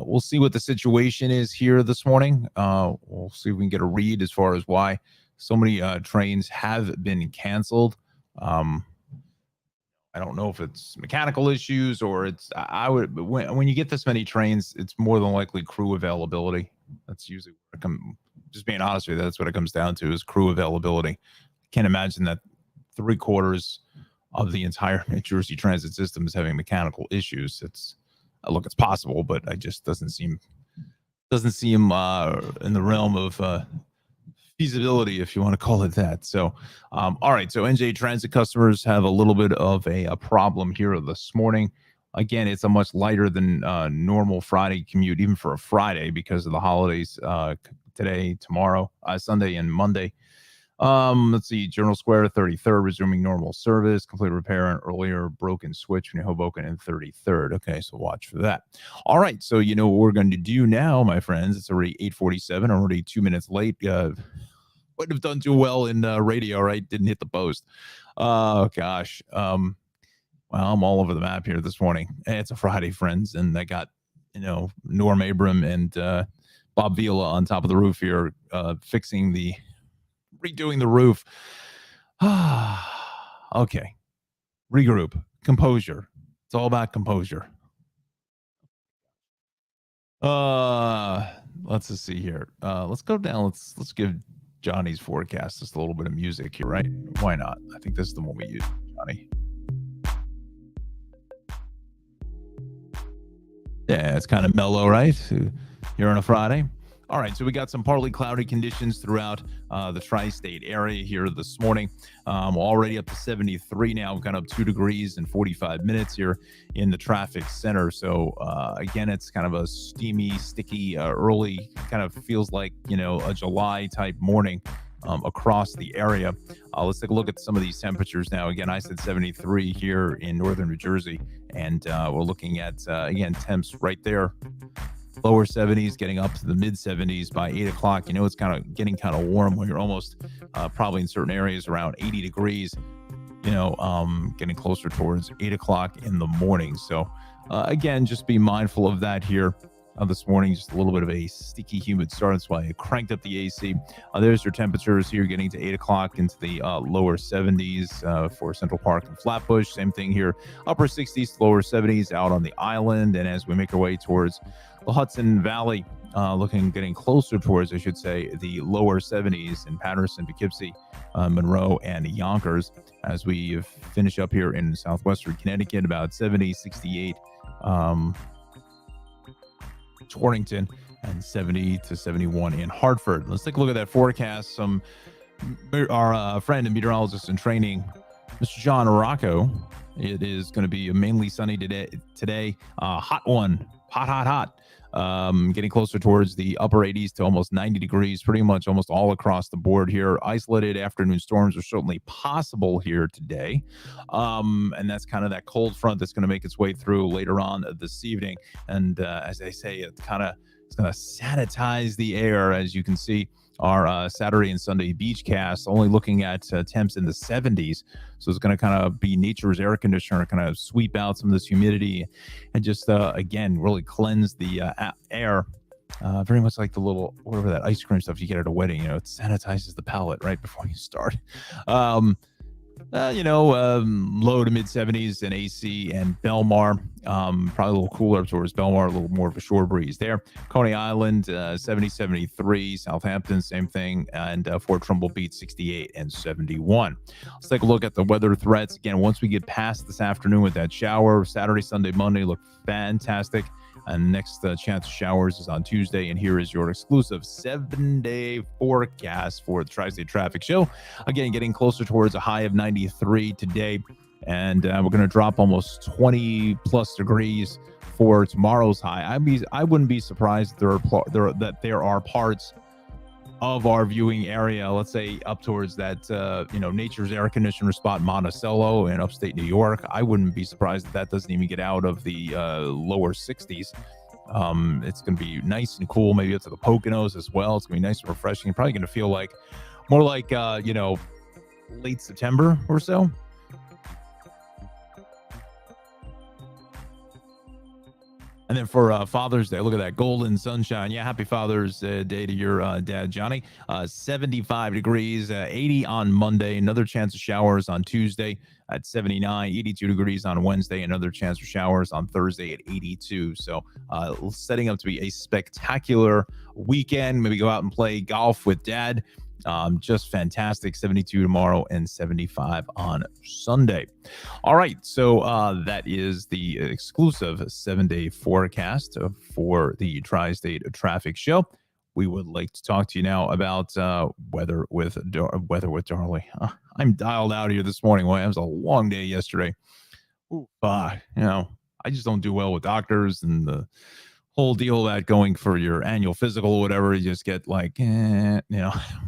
[SPEAKER 1] we'll see what the situation is here this morning. We'll see if we can get a read as far as why so many trains have been canceled. I don't know if it's mechanical issues or it's, when you get this many trains, it's more than likely crew availability. That's usually what just being honest with you, that's what it comes down to is crew availability. I can't imagine that 3/4 of the entire New Jersey transit system is having mechanical issues. It's possible, but it just doesn't seem in the realm of feasibility, if you want to call it that. So, all right. So NJ Transit customers have a little bit of a problem here this morning. Again, it's a much lighter than normal Friday commute, even for a Friday because of the holidays today, tomorrow, Sunday, and Monday. Let's see. General Square, 33rd, resuming normal service. Complete repair on earlier broken switch between Hoboken and 33rd. Okay, so watch for that. All right, so you know what we're going to do now, my friends. It's already 8:47, already 2 minutes late. Wouldn't have done too well in radio, right? Didn't hit the post. Oh, gosh. Well, I'm all over the map here this morning. It's a Friday, friends, and I got, Norm Abram and Bob Vila on top of the roof here, redoing the roof. Okay. Regroup. Composure. It's all about composure. Let's just see here. Let's go down. Let's give Johnny's forecast just a little bit of music here, right? Why not? I think this is the one we use, Johnny. Yeah, it's kind of mellow, right? Here on a Friday. All right, so we got some partly cloudy conditions throughout the tri-state area here this morning. Already up to 73 now, kind of 2 degrees in 45 minutes here in the traffic center. So again, it's kind of a steamy, sticky, early, kind of feels like, a July type morning across the area. Let's take a look at some of these temperatures now. Again, I said 73 here in northern New Jersey, and we're looking at, again, temps right there. Lower 70s, getting up to the mid 70s by 8 o'clock. It's kind of getting kind of warm when you're almost probably in certain areas around 80 degrees, getting closer towards 8 o'clock in the morning. So again, just be mindful of that here. This morning, just a little bit of a sticky, humid start. That's why I cranked up the AC. There's your temperatures here, getting to 8 o'clock into the lower 70s for Central Park and Flatbush. Same thing here, upper 60s to lower 70s out on the island. And as we make our way towards the Hudson Valley, getting closer towards, I should say, the lower 70s in Patterson, Poughkeepsie, Monroe, and Yonkers. As we finish up here in southwestern Connecticut, about 70, 68. Torrington, and 70 to 71 in Hartford. Let's take a look at that forecast. Our friend and meteorologist in training, Mr. Jon Rocco. It is going to be mainly sunny today. Hot one, hot. Getting closer towards the upper 80s to almost 90 degrees, pretty much almost all across the board here. Isolated afternoon storms are certainly possible here today. And that's kind of that cold front that's going to make its way through later on this evening. And as they say, it's going to sanitize the air. As you can see, our Saturday and Sunday beach cast only looking at temps in the 70s. So it's going to kind of be nature's air conditioner, kind of sweep out some of this humidity and just, again, really cleanse the air. Very much like the little, whatever that ice cream stuff you get at a wedding, it sanitizes the palate right before you start. Low to mid 70s in AC and Belmar, probably a little cooler towards Belmar, a little more of a shore breeze there. Coney Island, 70, 73, Southampton, same thing, and Fort Trumbull beat 68 and 71. Let's take a look at the weather threats. Again, once we get past this afternoon with that shower, Saturday, Sunday, Monday look fantastic. And next chance of showers is on Tuesday. And here is your exclusive 7-day forecast for the Tri-State Traffic Show. Again, getting closer towards a high of 93 today. And we're going to drop almost 20 plus degrees for tomorrow's high. I wouldn't be surprised that there are parts of our viewing area, let's say up towards that, nature's air conditioner spot, Monticello in upstate New York. I wouldn't be surprised that doesn't even get out of the lower 60s. It's going to be nice and cool, maybe up to the Poconos as well. It's going to be nice and refreshing. You're probably going to feel like more like, late September or so. And then for Father's Day, look at that golden sunshine. Yeah, happy Father's Day to your dad, Johnny. 75 degrees, 80 on Monday. Another chance of showers on Tuesday at 79, 82 degrees on Wednesday. Another chance for showers on Thursday at 82. So setting up to be a spectacular weekend. Maybe go out and play golf with dad. Just fantastic. 72 tomorrow and 75 on Sunday. All right. So that is the exclusive 7-day forecast for the Tri-State Traffic Show. We would like to talk to you now about weather with Darley. I'm dialed out here this morning. Well, it was a long day yesterday. I just don't do well with doctors and the whole deal that going for your annual physical or whatever, you just get like,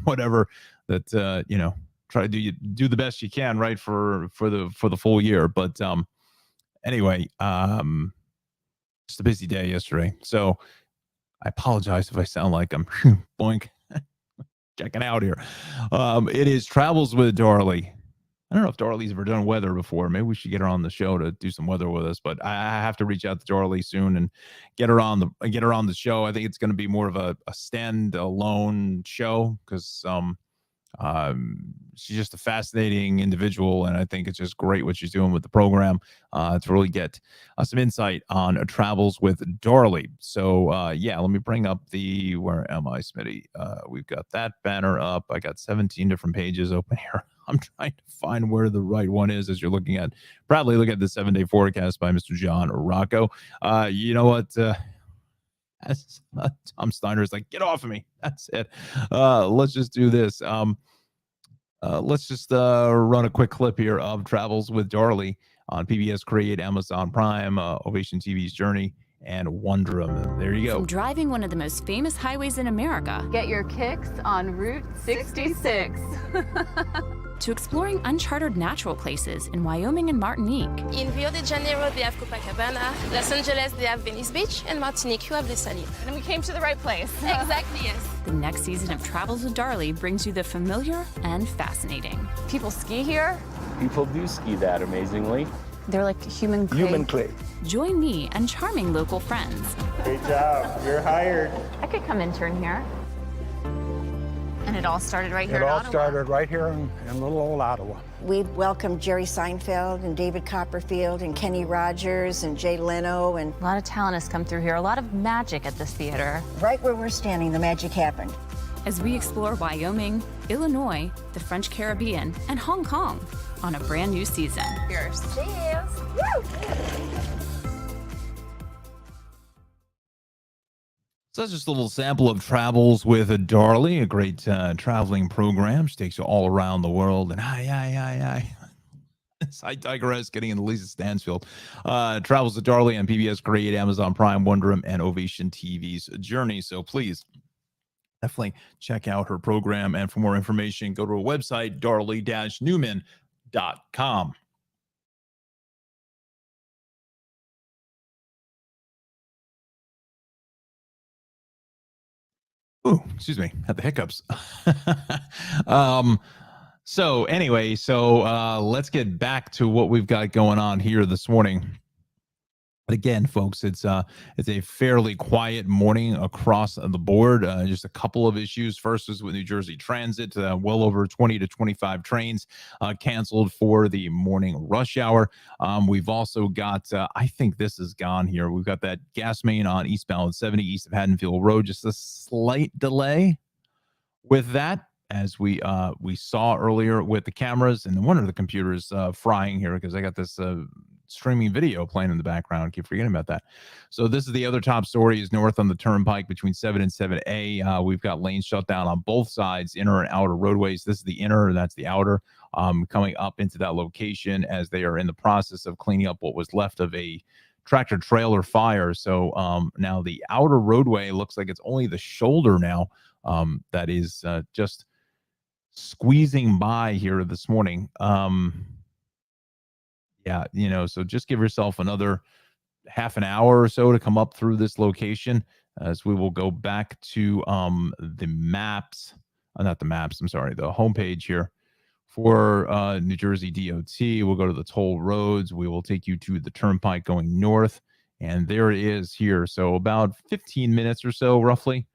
[SPEAKER 1] whatever that, try to do the best you can, right. For the full year. But anyway, just a busy day yesterday. So I apologize if I sound like I'm boink, checking out here. It is Travels with Darley. I don't know if Darley's ever done weather before. Maybe we should get her on the show to do some weather with us. But I have to reach out to Darley soon and get her on the show. I think it's going to be more of a stand-alone show because she's just a fascinating individual, and I think it's just great what she's doing with the program to really get some insight on travels with Darley. So let me bring up where am I, Smitty? We've got that banner up. I got 17 different pages open here. I'm trying to find where the right one is as you're looking at the 7-day forecast by Mr. Jon Rocco. You know what? As Tom Steiner's like, get off of me. That's it. Let's just do this. Let's just run a quick clip here of Travels with Darley on PBS Create, Amazon Prime, Ovation TV's Journey, and Wondrum. There you go.
[SPEAKER 2] From driving one of the most famous highways in America,
[SPEAKER 3] get your kicks on Route 66.
[SPEAKER 2] to exploring uncharted natural places in Wyoming and Martinique.
[SPEAKER 4] In Rio de Janeiro, they have Copacabana. Los Angeles, they have Venice Beach. And Martinique, you have Les Salines.
[SPEAKER 3] And we came to the right place.
[SPEAKER 4] Exactly, yes.
[SPEAKER 2] The next season of Travels with Darley brings you the familiar and fascinating.
[SPEAKER 3] People ski here.
[SPEAKER 5] People do ski that amazingly.
[SPEAKER 3] They're like human clay.
[SPEAKER 5] Human clay.
[SPEAKER 2] Join me and charming local friends.
[SPEAKER 6] Great job. You're hired.
[SPEAKER 3] I could come intern here. And it all started right here in
[SPEAKER 6] It
[SPEAKER 3] Ottawa.
[SPEAKER 6] all started right here in little old Ottawa.
[SPEAKER 7] We welcomed Jerry Seinfeld and David Copperfield and Kenny Rogers and Jay Leno. And
[SPEAKER 3] A lot of talent has come through here. A lot of magic at this theater.
[SPEAKER 7] right where we're standing, the magic happened.
[SPEAKER 2] As we explore Wyoming, Illinois, the French Caribbean, and Hong Kong on a brand new season.
[SPEAKER 3] Cheers.
[SPEAKER 7] Cheers.
[SPEAKER 1] So that's just a little sample of Travels with Darley, a great traveling program. She takes you all around the world. And I digress, getting into Lisa Stansfield. Travels with Darley on PBS Create, Amazon Prime, Wondrum, and Ovation TV's Journey. So please definitely check out her program. And for more information, go to her website, darley-newman.com. Ooh, excuse me, had the hiccups. So anyway, let's get back to what we've got going on here this morning. Again, folks, it's a fairly quiet morning across the board. Just a couple of issues. First is with New Jersey Transit, well over 20 to 25 trains canceled for the morning rush hour. We've also got, I think this is gone here. We've got that gas main on eastbound 70 east of Haddonfield Road. Just a slight delay with that, as we saw earlier with the cameras, and one of the computers frying here because I got this streaming video playing in the background. Keep forgetting about that. So this is the other top story, is north on the turnpike between 7 and 7A. We've got lanes shut down on both sides, inner and outer roadways. This is the inner, and that's the outer, coming up into that location as they are in the process of cleaning up what was left of a tractor trailer fire. So now the outer roadway looks like it's only the shoulder now that is just squeezing by here this morning. Yeah, so just give yourself another half an hour or so to come up through this location, as we will go back to the maps, not the maps, I'm sorry, the homepage here for New Jersey DOT. We'll go to the toll roads. We will take you to the turnpike going north, and there it is here. So about 15 minutes or so, roughly,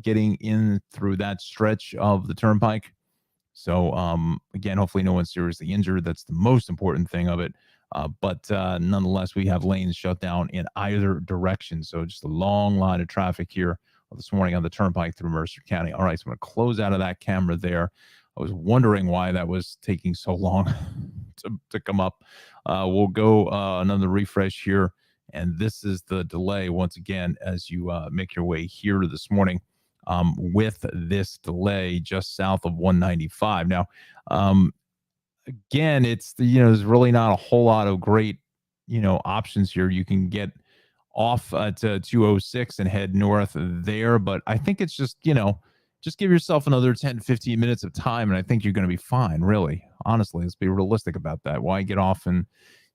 [SPEAKER 1] getting in through that stretch of the turnpike. So, again, hopefully no one's seriously injured. That's the most important thing of it. But nonetheless, we have lanes shut down in either direction. So just a long line of traffic here this morning on the turnpike through Mercer County. All right, so I'm going to close out of that camera there. I was wondering why that was taking so long to come up. We'll go another refresh here. And this is the delay once again as you make your way here this morning. With this delay just south of 195. Now, again, it's there's really not a whole lot of great options here. You can get off to 206 and head north there, but I think it's just just give yourself another 10-15 minutes of time, and I think you're going to be fine. Really, honestly, let's be realistic about that. Why get off and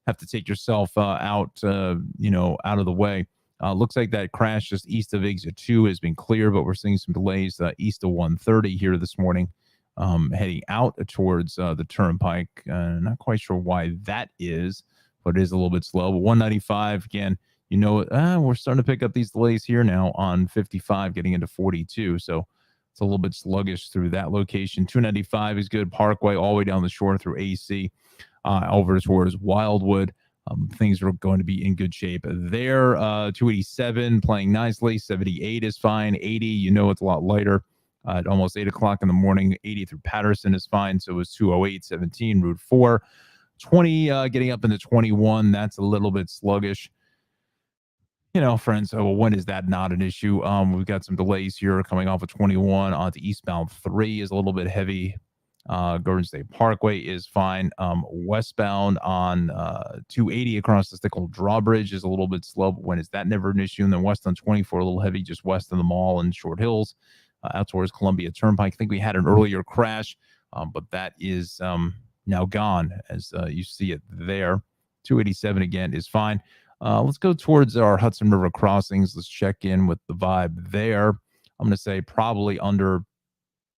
[SPEAKER 1] have to take yourself out of the way? Looks like that crash just east of exit 2 has been clear, but we're seeing some delays east of 130 here this morning, heading out towards the turnpike. Not quite sure why that is, but it is a little bit slow. But 195, again, we're starting to pick up these delays here now on 55 getting into 42. So it's a little bit sluggish through that location. 295 is good. Parkway all the way down the shore through AC over towards Wildwood. Things are going to be in good shape there. 287 playing nicely. 78 is fine. 80, it's a lot lighter. At almost 8 o'clock in the morning. 80 through Patterson is fine. So it was 208, 17, Route 4. 20 getting up into 21. That's a little bit sluggish. friends, when is that not an issue? We've got some delays here coming off of 21 onto eastbound 3 is a little bit heavy. Garden State Parkway is fine. Westbound on 280 across the Stickle Drawbridge is a little bit slow. But when is that never an issue? And then west on 24, a little heavy just west of the mall and Short Hills, out towards Columbia Turnpike. I think we had an earlier crash, but that is now gone as you see it there. 287 again is fine. Let's go towards our Hudson River crossings. Let's check in with the vibe there. I'm going to say probably under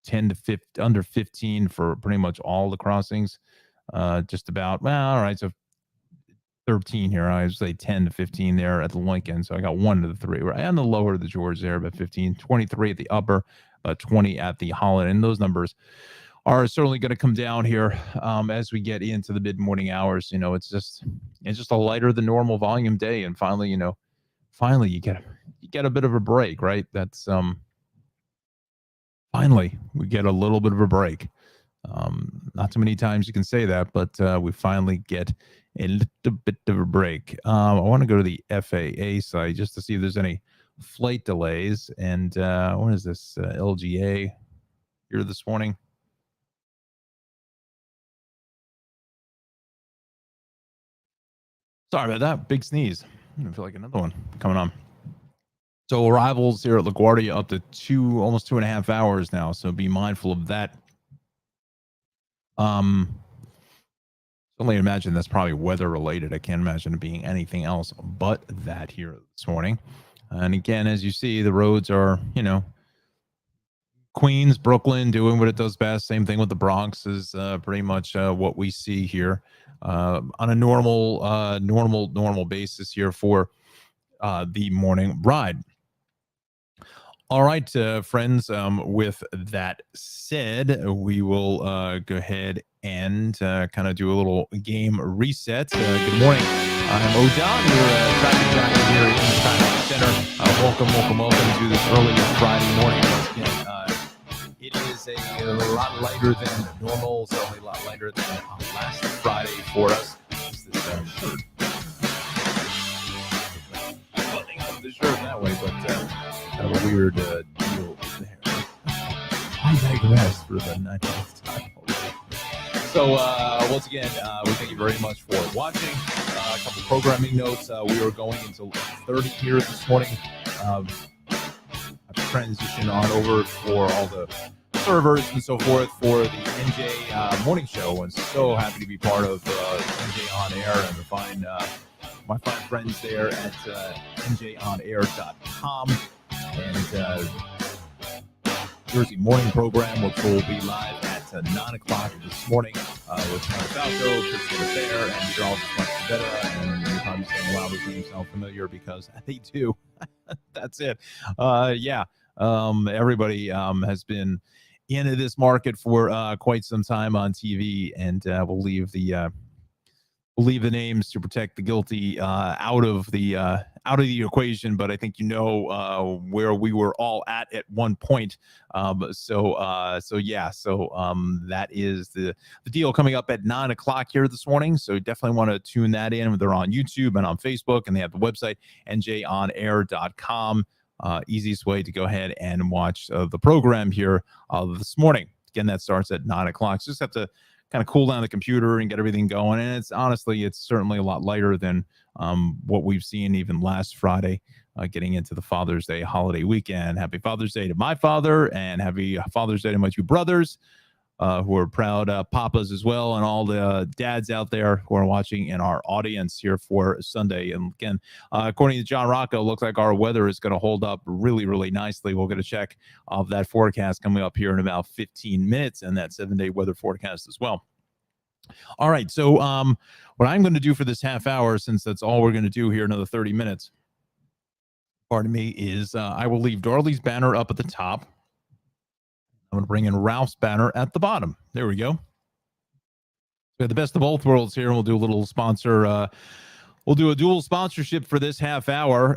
[SPEAKER 1] 10 to 15, under 15 for pretty much all the crossings. Just about, well, all right. So 13 here. I would say 10 to 15 there at the Lincoln. So I got 1 to the 3. Right on the lower of the George there, about 15, 23 at the upper, 20 at the Holland. And those numbers are certainly going to come down here as we get into the mid-morning hours. It's just a lighter than normal volume day, and finally you get a bit of a break, right? That's finally we get a little bit of a break. Not too many times you can say that, but we finally get a little bit of a break. I want to go to the FAA site just to see if there's any flight delays. And what is this LGA here this morning? Sorry about that. Big sneeze. I feel like another one coming on. So arrivals here at LaGuardia up to almost 2.5 hours now. So be mindful of that. Only imagine that's probably weather related. I can't imagine it being anything else but that here this morning. And again, as you see, the roads are, Queens, Brooklyn doing what it does best. Same thing with the Bronx is pretty much what we see here on a normal basis here for the morning ride. All right, friends, with that said, we will go ahead and kind of do a little game reset. Good morning. I'm Oh Don, your traffic jockey here in the Traffic Center. Welcome to this early Friday morning. Once again, it is a lot lighter than normal, certainly a lot lighter than last Friday for us. Buttoning up the shirt that way, but kind of a weird deal there. I digress for the 90th time already. So once again, we thank you very much for watching. A couple programming notes. We are going until 30 here this morning. Transition on over for all the servers and so forth for the NJ morning show. And so happy to be part of NJ On Air and to find my fine friends there at njonair.com and Jersey morning program, which will be live at 9 o'clock this morning with Falco, Christopher Fair, and you're all just much better. And you're probably saying, wow, those names sound familiar because they do. That's it. Everybody has been into this market for quite some time on TV, and we'll leave the names to protect the guilty out of the equation. But I think where we were all at one point. So that is the deal coming up at 9 o'clock here this morning. So definitely want to tune that in. They're on YouTube and on Facebook, and they have the website njonair.com. Easiest way to go ahead and watch the program here this morning. Again, that starts at 9 o'clock. So just have to kind of cool down the computer and get everything going. And it's certainly a lot lighter than what we've seen even last Friday, getting into the Father's Day holiday weekend. Happy Father's Day to my father, and happy Father's Day to my two brothers, who are proud papas as well, and all the dads out there who are watching in our audience here for Sunday. And again, according to Jon Rocco, looks like our weather is going to hold up really, really nicely. We'll get a check of that forecast coming up here in about 15 minutes, and that 7-day weather forecast as well. All right, so what I'm going to do for this half hour, since that's all we're going to do here, another 30 minutes, pardon me, is I will leave Darley's banner up at the top. I'm going to bring in Ralph's banner at the bottom. There we go. We have the best of both worlds here. We'll do a little sponsor. We'll do a dual sponsorship for this half hour.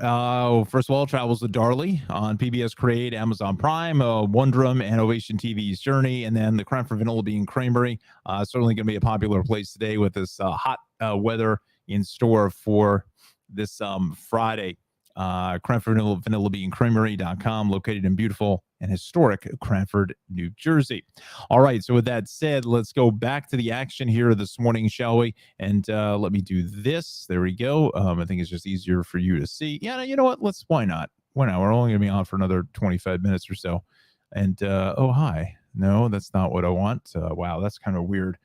[SPEAKER 1] First of all, travels with Darley on PBS Create, Amazon Prime, Wondrum, and Ovation TV's Journey, and then the Crème for Vanilla Bean Creamery. Certainly going to be a popular place today with this hot weather in store for this Friday. Cranford Vanilla Bean Creamery.com, located in beautiful and historic Cranford, New Jersey. All right. So with that said, let's go back to the action here this morning, shall we? And let me do this. There we go. I think it's just easier for you to see. Yeah, you know what? Why not? Why not? We're only going to be on for another 25 minutes or so. And oh, hi. No, that's not what I want. Wow, that's kind of weird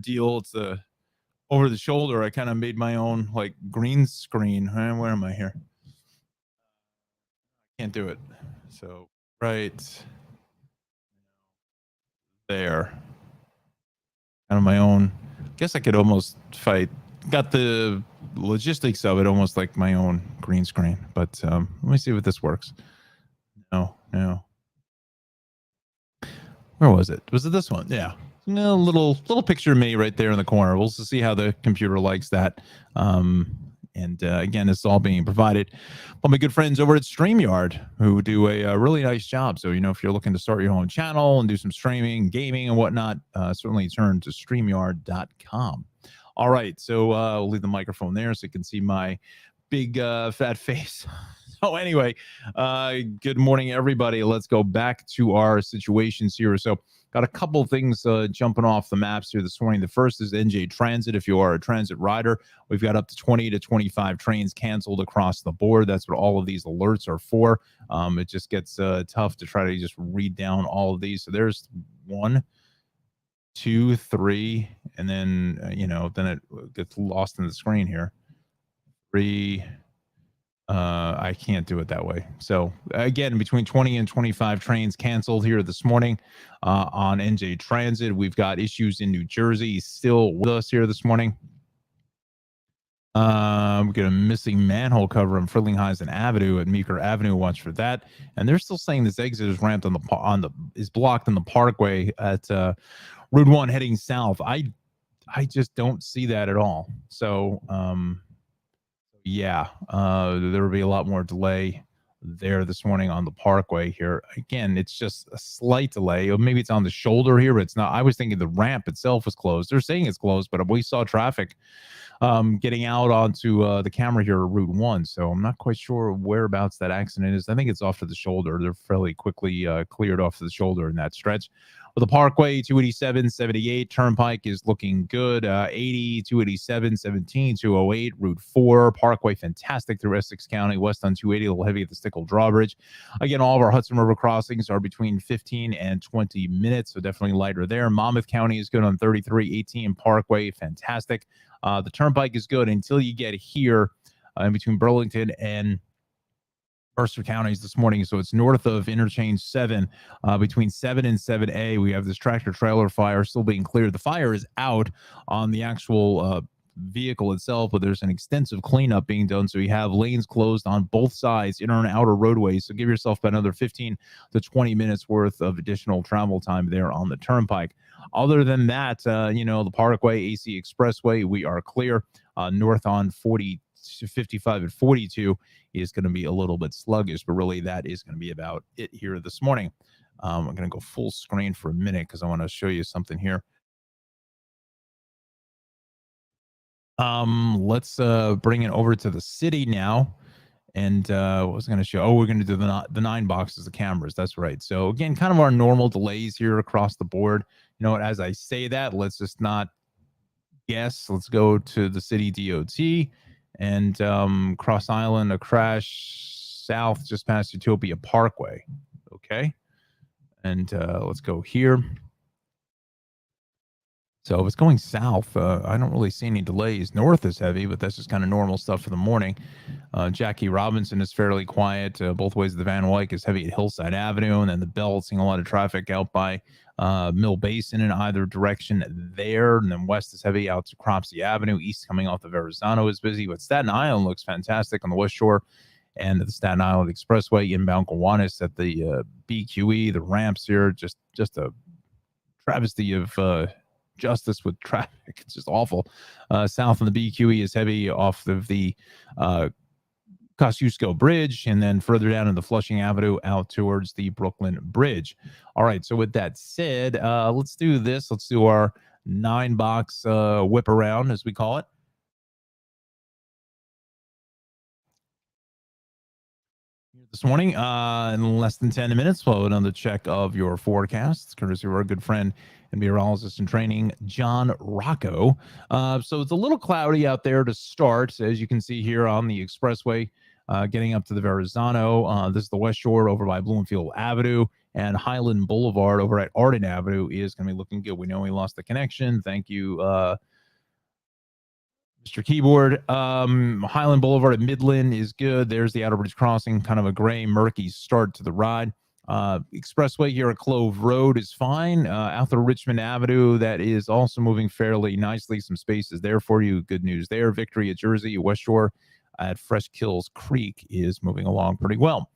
[SPEAKER 1] deal. It's over the shoulder. I kind of made my own like green screen. Where am I here? Can't do it. So right there. Kind of my own. Guess I could almost fight. Got the logistics of it almost like my own green screen. But let me see if this works. No. Where was it? Was it this one? Yeah. A little picture of me right there in the corner. We'll see how the computer likes that. And again, it's all being provided by my good friends over at StreamYard, who do a really nice job. So, if you're looking to start your own channel and do some streaming, gaming, and whatnot, certainly turn to StreamYard.com. All right. So we'll leave the microphone there so you can see my big fat face. So anyway, good morning, everybody. Let's go back to our situations here. So got a couple things jumping off the maps here this morning. The first is NJ Transit. If you are a transit rider, we've got up to 20 to 25 trains canceled across the board. That's what all of these alerts are for. It just gets tough to try to just read down all of these. So there's 1, 2, 3, and then, then it gets lost in the screen here. 3, I can't do it that way. So again, between 20 and 25 trains canceled here this morning on NJ Transit. We've got issues in New Jersey still with us here this morning. We got a missing manhole cover on Fridlinghuysen Avenue at Meeker Avenue. Watch for that. And they're still saying this exit is ramped is blocked on the Parkway at Route 1 heading south. I just don't see that at all. So yeah, there will be a lot more delay there this morning on the Parkway here. Again, it's just a slight delay. Or maybe it's on the shoulder here, but it's not. I was thinking the ramp itself was closed. They're saying it's closed, but we saw traffic getting out onto the camera here at Route 1. So I'm not quite sure whereabouts that accident is. I think it's off to the shoulder. They're fairly quickly cleared off to the shoulder in that stretch. With the Parkway, 287, 78, Turnpike is looking good. 80, 287, 17, 208, Route 4, Parkway, fantastic through Essex County. West on 280, a little heavy at the Stickle Drawbridge. Again, all of our Hudson River crossings are between 15 and 20 minutes, so definitely lighter there. Monmouth County is good on 33, 18, Parkway, fantastic. The Turnpike is good until you get here in between Burlington and Mercer counties this morning. So it's north of interchange 7, between 7 and 7A. We have this tractor trailer fire still being cleared. The fire is out on the actual vehicle itself, but there's an extensive cleanup being done. So you have lanes closed on both sides, inner and outer roadways. So give yourself another 15 to 20 minutes worth of additional travel time there on the Turnpike. Other than that, the Parkway, AC Expressway, we are clear. North on 55 and 42 is going to be a little bit sluggish, but really that is going to be about it here this morning. I'm going to go full screen for a minute because I want to show you something here. Let's bring it over to the city now. And what was I going to show? Oh, we're going to do the 9 boxes of cameras. That's right. So again, kind of our normal delays here across the board. You know what? As I say that, let's just not guess. Let's go to the city DOT and Cross Island, a crash south just past Utopia Parkway. Okay. And let's go here. So if it's going south, I don't really see any delays. North is heavy, but that's just kind of normal stuff for the morning. Jackie Robinson is fairly quiet. Both ways of the Van Wyck is heavy at Hillside Avenue. And then the Belt, seeing a lot of traffic out by Mill Basin in either direction there. And then west is heavy out to Cropsey Avenue. East coming off of Verrazano is busy. But Staten Island looks fantastic on the West Shore. And the Staten Island Expressway, inbound Gowanus at the BQE, the ramps here, just a travesty of justice with traffic. It's just awful. South of the BQE is heavy off of the Kosciuszko Bridge, and then further down in the Flushing Avenue out towards the Brooklyn Bridge. All right, so with that said, let's do this. Let's do our 9-box whip around, as we call it. this morning. In less than 10 minutes, we'll have another check of your forecasts, courtesy of our good friend and meteorologist in training, Jon Rocco. So it's a little cloudy out there to start, as you can see here on the expressway, getting up to the Verrazano. This is the West Shore over by Bloomfield Avenue, and Highland Boulevard over at Arden Avenue is going to be looking good. We know we lost the connection. Thank you, Mr. Keyboard. Highland Boulevard at Midland is good. There's the Outerbridge Crossing, kind of a gray, murky start to the ride. Expressway here at Clove Road is fine. Out to Richmond Avenue, that is also moving fairly nicely. Some spaces there for you. Good news there. Victory at Jersey, West Shore at Fresh Kills Creek is moving along pretty well.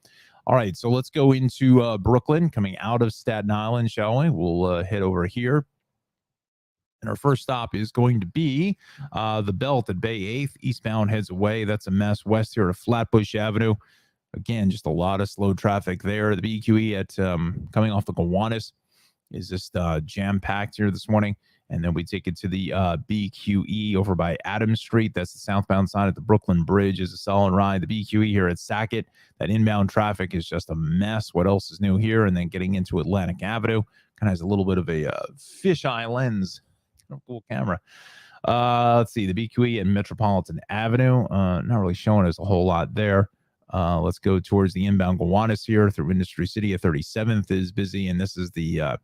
[SPEAKER 1] All right, so let's go into Brooklyn, coming out of Staten Island, shall we? We'll head over here. And our first stop is going to be the Belt at Bay 8th. Eastbound heads away. That's a mess. West here at Flatbush Avenue. Again, just a lot of slow traffic there. The BQE at coming off the Gowanus is just jam-packed here this morning. And then we take it to the BQE over by Adams Street. That's the southbound side at the Brooklyn Bridge is a solid ride. The BQE here at Sackett, that inbound traffic is just a mess. What else is new here? And then getting into Atlantic Avenue, kind of has a little bit of a fisheye lens. Cool camera. Let's see, the BQE and Metropolitan Avenue. Not really showing us a whole lot there. Let's go towards the inbound Gowanus here through Industry City at 37th is busy. And this is the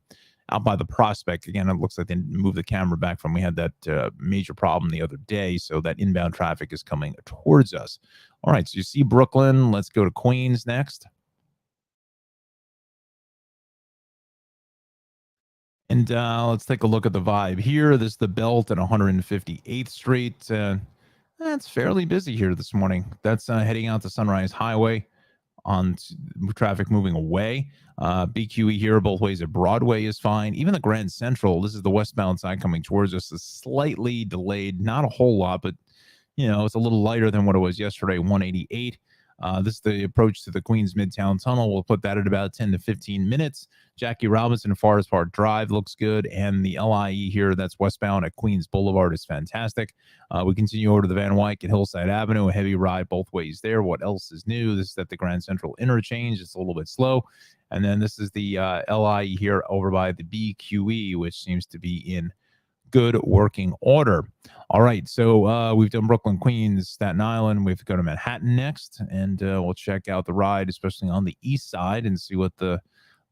[SPEAKER 1] out by the Prospect. Again, it looks like they moved the camera back from we had that major problem the other day. So that inbound traffic is coming towards us. All right, so you see Brooklyn. Let's go to Queens next. And let's take a look at the vibe here. This is the Belt at 158th Street. That's fairly busy here this morning. That's heading out to Sunrise Highway on traffic moving away. BQE here both ways at Broadway is fine. Even the Grand Central, this is the westbound side coming towards us, is slightly delayed. Not a whole lot, but, you know, it's a little lighter than what it was yesterday, 188. This is the approach to the Queens Midtown Tunnel. We'll put that at about 10 to 15 minutes. Jackie Robinson Forest Park Drive looks good. And the LIE here, that's westbound at Queens Boulevard, is fantastic. We continue over to the Van Wyck at Hillside Avenue. A heavy ride both ways there. What else is new? This is at the Grand Central Interchange. It's a little bit slow. And then this is the LIE here over by the BQE, which seems to be in good working order. All right, so we've done Brooklyn, Queens, Staten Island. We have to go to Manhattan next, and we'll check out the ride, especially on the east side, and see what the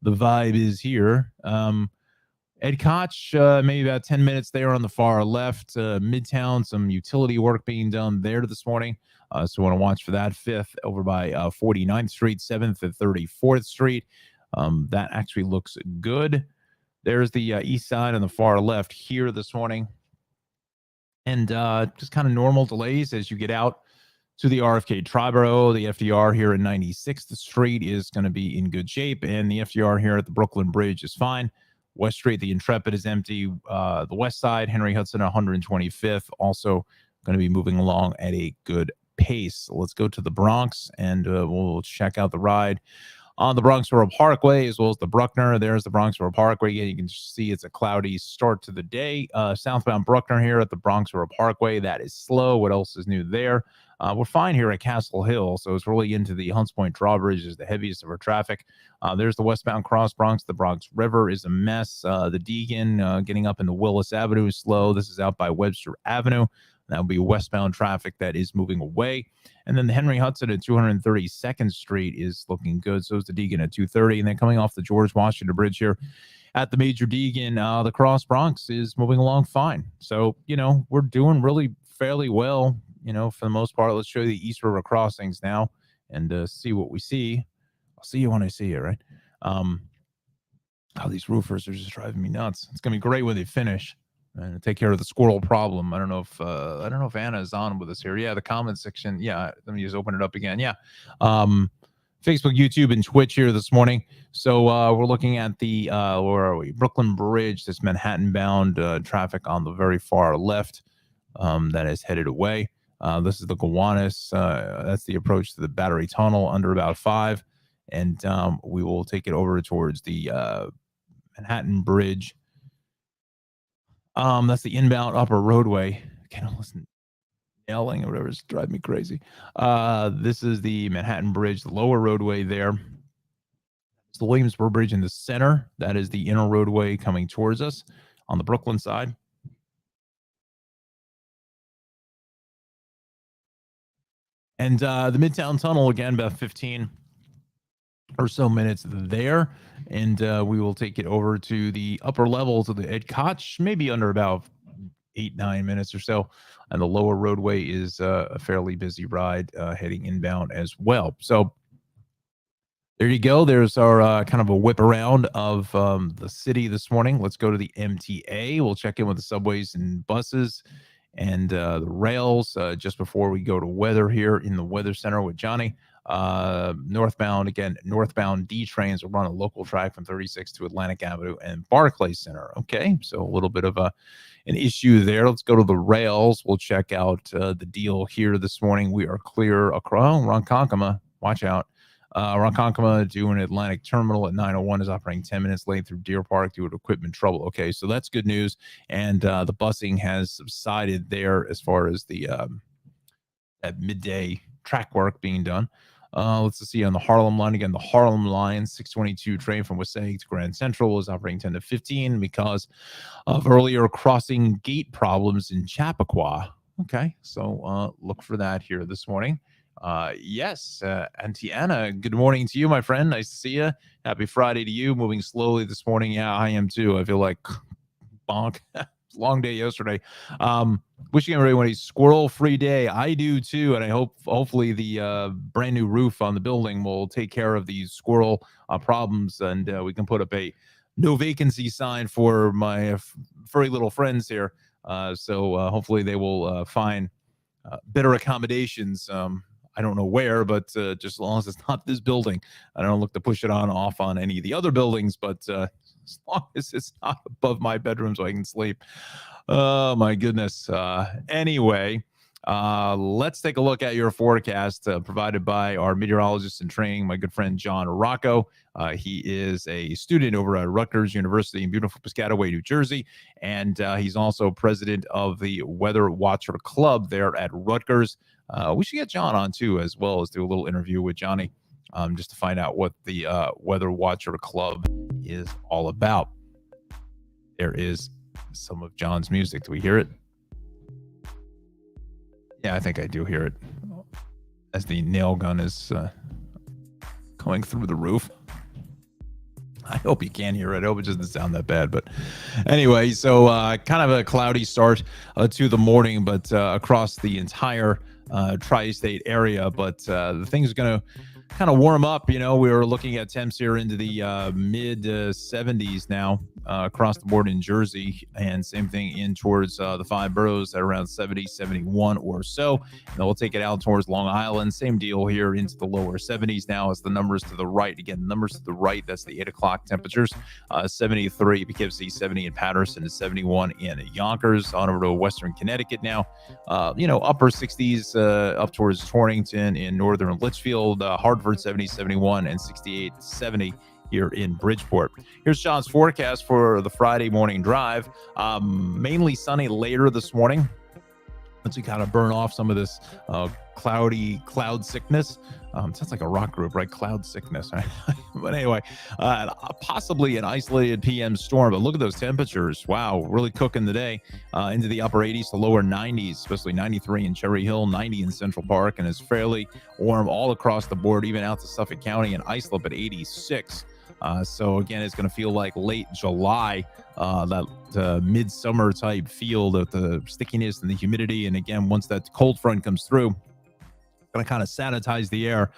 [SPEAKER 1] vibe is here. Ed Koch, maybe about 10 minutes there on the far left. Midtown, some utility work being done there this morning. So I want to watch for that. 5th over by 49th Street, 7th at 34th Street. That actually looks good. There's the east side on the far left here this morning. And just kind of normal delays as you get out to the RFK Triborough. The FDR here at 96th Street is going to be in good shape. And the FDR here at the Brooklyn Bridge is fine. West Street, the Intrepid is empty. The west side, Henry Hudson 125th, also going to be moving along at a good pace. So let's go to the Bronx, and we'll check out the ride on the Bronxboro Parkway, as well as the Bruckner. There's the Bronxboro Parkway. Again, you can see it's a cloudy start to the day. Southbound Bruckner here at the Bronxboro Parkway. That is slow. What else is new there? We're fine here at Castle Hill, so it's really into the Hunts Point Drawbridge is the heaviest of our traffic. There's the westbound Cross Bronx. The Bronx River is a mess. The Deegan getting up into Willis Avenue is slow. This is out by Webster Avenue. That would be westbound traffic that is moving away. And then the Henry Hudson at 232nd Street is looking good. So is the Deegan at 230. And then coming off the George Washington Bridge here at the Major Deegan, the Cross Bronx is moving along fine. So, you know, we're doing really fairly well, you know, for the most part. Let's show you the East River crossings now and see what we see. I'll see you when I see you, right? Oh, these roofers are just driving me nuts. It's going to be great when they finish and take care of the squirrel problem. I don't know if Anna is on with us here. Yeah, the comment section. Yeah, let me just open it up again. Yeah. Facebook, YouTube, and Twitch here this morning. So we're looking at the where are we? Brooklyn Bridge, this Manhattan bound traffic on the very far left that is headed away. This is the Gowanus. That's the approach to the Battery Tunnel under about 5. And we will take it over towards the Manhattan Bridge. That's the inbound upper roadway. Can't listen. Yelling or whatever is driving me crazy. This is the Manhattan Bridge, the lower roadway there. It's the Williamsburg Bridge in the center. That is the inner roadway coming towards us on the Brooklyn side. And the Midtown Tunnel, again, about 15 or so minutes there. And we will take it over to the upper levels of the Ed Koch, maybe under about 8-9 minutes or so. And the lower roadway is a fairly busy ride heading inbound as well. So there you go. There's our kind of a whip around of the city this morning. Let's go to the MTA. We'll check in with the subways and buses and the rails just before we go to weather here in the Weather Center with Johnny. Northbound D trains will run a local track from 36 to Atlantic Avenue and Barclays Center. Okay, so a little bit of an issue there. Let's go to the rails. We'll check out the deal here this morning. We are clear across Ronkonkoma. Watch out. Ronkonkoma due an Atlantic Terminal at 9:01 is operating 10 minutes late through Deer Park due to equipment trouble. Okay, so that's good news. And the busing has subsided there as far as the at midday track work being done. Let's see on the Harlem line again. The Harlem line 622 train from Wasaig to Grand Central is operating 10 to 15 because of earlier crossing gate problems in Chappaqua. Okay, so look for that here this morning. Yes, Auntie Anna, good morning to you, my friend. Nice to see you. Happy Friday to you. Moving slowly this morning. Yeah, I am too. I feel like bonk. Long day yesterday. Wishing everyone a squirrel-free day. I do too, and I hopefully the brand new roof on the building will take care of these squirrel problems, and we can put up a no vacancy sign for my furry little friends here. So hopefully they will find better accommodations. I don't know where, but just as long as it's not this building, I don't look to push it on off on any of the other buildings, but as long as it's not above my bedroom so I can sleep. Oh my goodness. Anyway, let's take a look at your forecast provided by our meteorologist in training, my good friend Jon Rocco. He is a student over at Rutgers University in beautiful Piscataway, New Jersey, and he's also president of the Weather Watcher Club there at Rutgers. We should get John on too, as well as do a little interview with Johnny, just to find out what the Weather Watcher Club is all about. There is some of John's music. Do we hear it? Yeah, I think I do hear it as the nail gun is going through the roof. I hope you can hear it. I hope it doesn't sound that bad. But anyway, so kind of a cloudy start to the morning, but across the entire tri-state area. But the thing's going to kind of warm up. You know, we were looking at temps here into the mid 70s now across the board in Jersey, and same thing in towards the five boroughs at around 70, 71 or so. And then we'll take it out towards Long Island. Same deal here into the lower 70s now as the numbers to the right. Again, the numbers to the right, that's the 8 o'clock temperatures. 73 Poughkeepsie, 70 in Patterson, and 71 in Yonkers. On over to Western Connecticut now. Upper 60s up towards Torrington in northern Litchfield, Hartford 70, 71, and 68, 70 here in Bridgeport. Here's John's forecast for the Friday morning drive. Mainly sunny later this morning. Once we kind of burn off some of this cloud sickness. Sounds like a rock group, right? Cloud sickness. But anyway, possibly an isolated PM storm. But look at those temperatures. Wow, really cooking the day into the upper 80s to lower 90s, especially 93 in Cherry Hill, 90 in Central Park, and it's fairly warm all across the board, even out to Suffolk County and Islip at 86. So again, it's going to feel like late July, that midsummer type feel, the stickiness and the humidity. And again, once that cold front comes through, it's going to kind of sanitize the air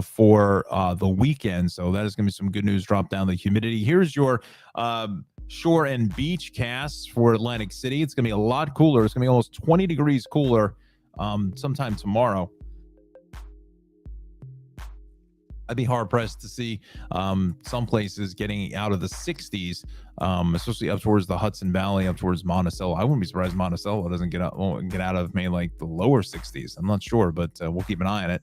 [SPEAKER 1] for the weekend. So that is going to be some good news. Drop down the humidity. Here's your shore and beach casts for Atlantic City. It's going to be a lot cooler. It's going to be almost 20 degrees cooler sometime tomorrow. I'd be hard pressed to see some places getting out of the 60s especially up towards the Hudson Valley, up towards Monticello. I wouldn't be surprised Monticello doesn't won't get out of maybe like the lower 60s. I'm not sure, but we'll keep an eye on it.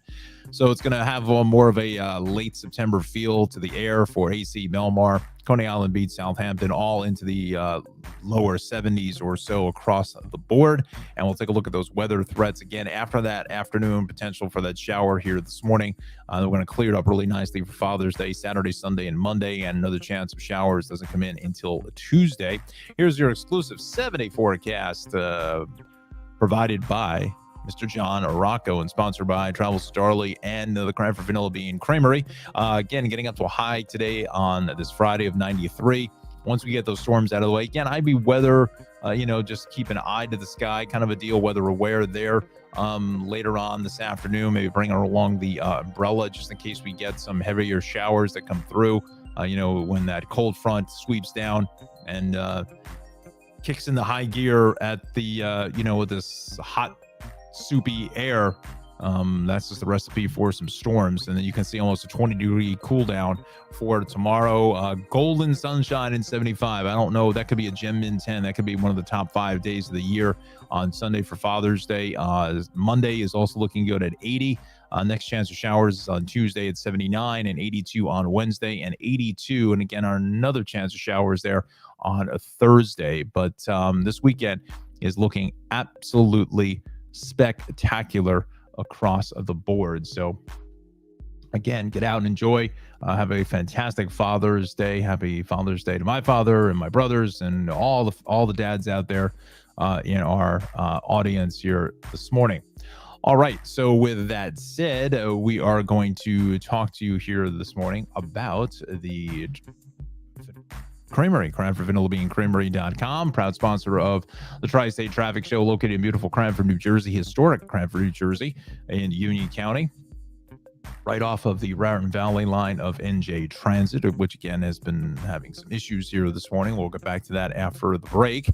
[SPEAKER 1] So it's going to have more of a late September feel to the air for AC, Belmar, Coney Island Beach, Southampton, all into the lower 70s or so across the board. And we'll take a look at those weather threats again after that afternoon. Potential for that shower here this morning. We're going to clear it up really nicely for Father's Day, Saturday, Sunday, and Monday. And another chance of showers doesn't come in until Tuesday. Here's your exclusive 7-day forecast provided by Mr. Jon Rocco and sponsored by Travels to Darley and the Cranford Vanilla Bean Creamery. Again, getting up to a high today on this Friday of 93. Once we get those storms out of the way, again, I'd be weather, just keep an eye to the sky, kind of a deal, weather aware there. Later on this afternoon, maybe bring along the umbrella just in case we get some heavier showers that come through, when that cold front sweeps down and kicks in the high gear at the, with this hot, soupy air. That's just the recipe for some storms. And then you can see almost a 20-degree cool down for tomorrow. Golden sunshine in 75. I don't know. That could be a gem in 10. That could be one of the top 5 days of the year on Sunday for Father's Day. Monday is also looking good at 80. Next chance of showers is on Tuesday at 79 and 82 on Wednesday and 82. And again, another chance of showers there on a Thursday. But this weekend is looking absolutely spectacular across the board. So again, get out and enjoy. Have a fantastic Father's Day. Happy Father's Day to my father and my brothers and all the dads out there in our audience here this morning. All right. So with that said, we are going to talk to you here this morning about the Creamery, Cranford Vanilla Bean Creamery.com, proud sponsor of the Tri-State Traffic Show, located in beautiful Cranford, New Jersey, historic Cranford, New Jersey, in Union County, right off of the Raritan Valley line of NJ Transit, which again has been having some issues here this morning. We'll get back to that after the break.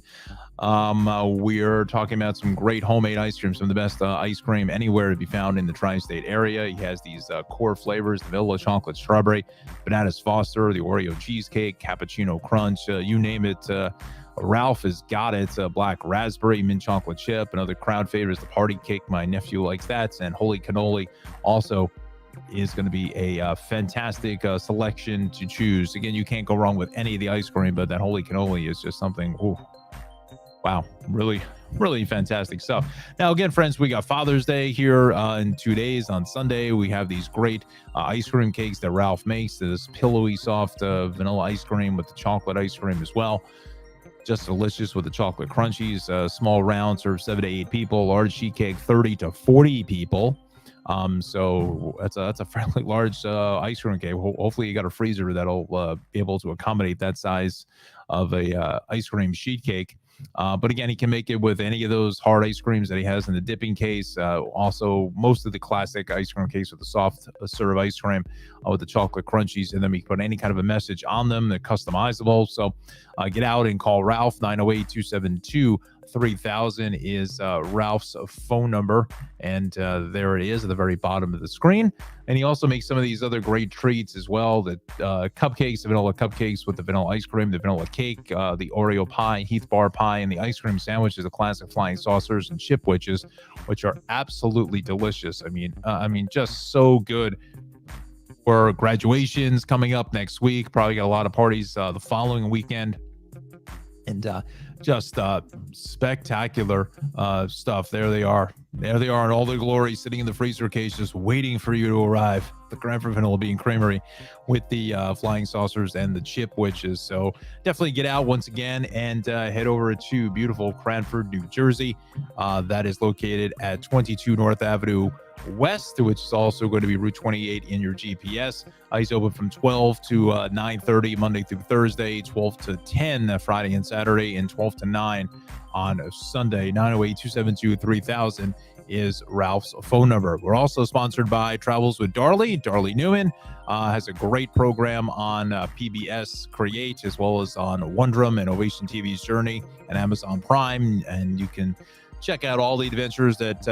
[SPEAKER 1] We're talking about some great homemade ice cream, some of the best ice cream anywhere to be found in the tri-state area. He has these core flavors: the vanilla, chocolate, strawberry, bananas Foster, the Oreo cheesecake, cappuccino crunch, you name it. Ralph has got it. Black raspberry, mint chocolate chip, another crowd favorite is the party cake. My nephew likes that. And holy cannoli also is going to be a fantastic selection to choose. Again, you can't go wrong with any of the ice cream, but that holy cannoli is just something, ooh, wow, really, really fantastic stuff. Now, again, friends, we got Father's Day here in 2 days. On Sunday, we have these great ice cream cakes that Ralph makes, this pillowy, soft vanilla ice cream with the chocolate ice cream as well. Just delicious with the chocolate crunchies. Small round serves 7 to 8 people. Large sheet cake, 30 to 40 people. So that's a fairly large ice cream cake. Hopefully you got a freezer that'll be able to accommodate that size of a ice cream sheet cake. But again, he can make it with any of those hard ice creams that he has in the dipping case. Also, most of the classic ice cream case with the soft serve ice cream with the chocolate crunchies. And then we can put any kind of a message on them. They're customizable. So get out and call Ralph. 908-272-3000 is Ralph's phone number. And there it is at the very bottom of the screen. And he also makes some of these other great treats as well. The cupcakes, the vanilla cupcakes with the vanilla ice cream, the vanilla cake, the Oreo pie, Heath bar pie, and the ice cream sandwiches, the classic flying saucers and chip witches, which are absolutely delicious. I mean, just so good. For graduations coming up next week, probably got a lot of parties the following weekend. And just spectacular stuff. There they are in all their glory, sitting in the freezer case, just waiting for you to arrive. The Cranford Vanilla Bean Creamery with the flying saucers and the chip witches. So definitely get out once again and head over to beautiful Cranford, New Jersey. That is located at 22 North Avenue West, which is also going to be Route 28 in your GPS. He's open from 12 to 9:30 Monday through Thursday, 12 to 10 Friday and Saturday, and 12 to 9 on Sunday. 908-272-3000 is Ralph's phone number. We're also sponsored by Travels with Darley. Darley Newman has a great program on PBS Create, as well as on Wondrum and Ovation TV's Journey and Amazon Prime. And you can check out all the adventures that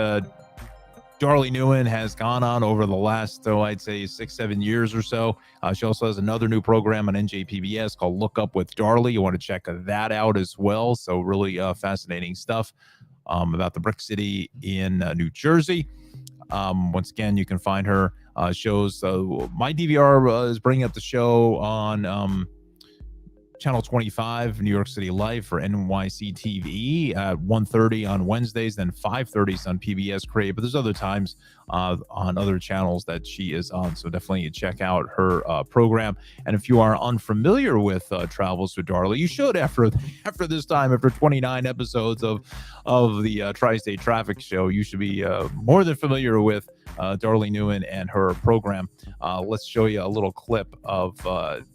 [SPEAKER 1] Darlie Newman has gone on over the last, I'd say 6-7 years or so. She also has another new program on NJPBS called Look Up with Darlie. You want to check that out as well. So really fascinating stuff about the Brick City in New Jersey. Once again, you can find her shows. My DVR is bringing up the show on Channel 25, New York City Live for NYC TV at 1:30 on Wednesdays, then 5:30 on PBS Crave. But there's other times on other channels that she is on. So definitely check out her program. And if you are unfamiliar with Travels with Darlie, you should after this time, after 29 episodes of the Tri-State Traffic Show, you should be more than familiar with Darlie Newman and her program. Let's show you a little clip of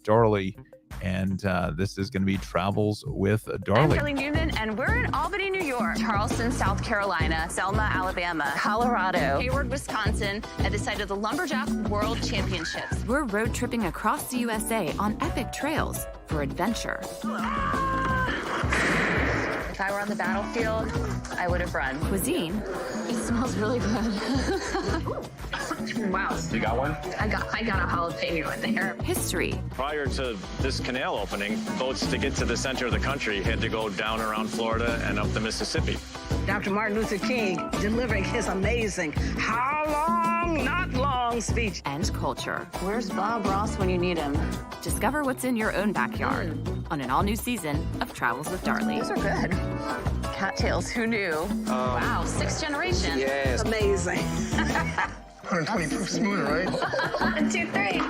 [SPEAKER 1] Darlie. And this is going to be Travels with Darlie.
[SPEAKER 8] I'm Darlie Newman, and we're in Albany, New York, Charleston, South Carolina, Selma, Alabama, Colorado, Hayward, Wisconsin, at the site of the Lumberjack World Championships.
[SPEAKER 2] We're road tripping across the USA on epic trails for adventure.
[SPEAKER 8] If I were on the battlefield, I would have run.
[SPEAKER 2] Cuisine.
[SPEAKER 8] It smells really good. Wow.
[SPEAKER 5] You got one?
[SPEAKER 8] I got a jalapeno in there.
[SPEAKER 2] History.
[SPEAKER 9] Prior to this canal opening, boats to get to the center of the country had to go down around Florida and up the Mississippi.
[SPEAKER 10] Dr. Martin Luther King delivering his amazing "How long, not long" speech.
[SPEAKER 2] And culture.
[SPEAKER 8] Where's Bob Ross when you need him?
[SPEAKER 2] Discover what's in your own backyard on an all-new season of Travels with Darlie.
[SPEAKER 8] These are good. Cattails, who knew? Wow, 6th generation.
[SPEAKER 10] Yes. Amazing.
[SPEAKER 11] 120 proof smooth, right?
[SPEAKER 8] 1, 2, 3.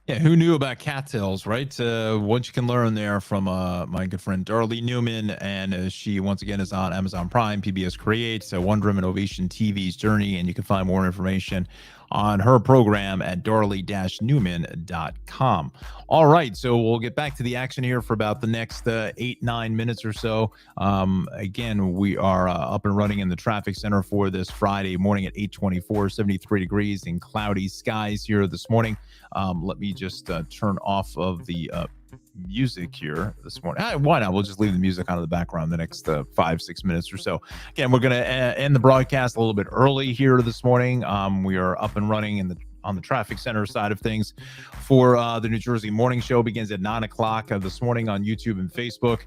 [SPEAKER 1] Yeah, who knew about cattails, right? What you can learn there from my good friend Darlie Newman, and she once again is on Amazon Prime, PBS Creates, Wonder Woman Ovation TV's Journey, and you can find more information on her program at darlie-newman.com. All right, so we'll get back to the action here for about the next 8-9 minutes or so. Again, we are up and running in the traffic center for this Friday morning at 8:24, 73 degrees and cloudy skies here this morning. Let me just turn off of the music here this morning. Why not? We'll just leave the music on in the background the next 5-6 minutes or so. Again, we're going to end the broadcast a little bit early here this morning. We are up and running on the traffic center side of things for the New Jersey Morning Show. Begins at 9 o'clock this morning on YouTube and Facebook.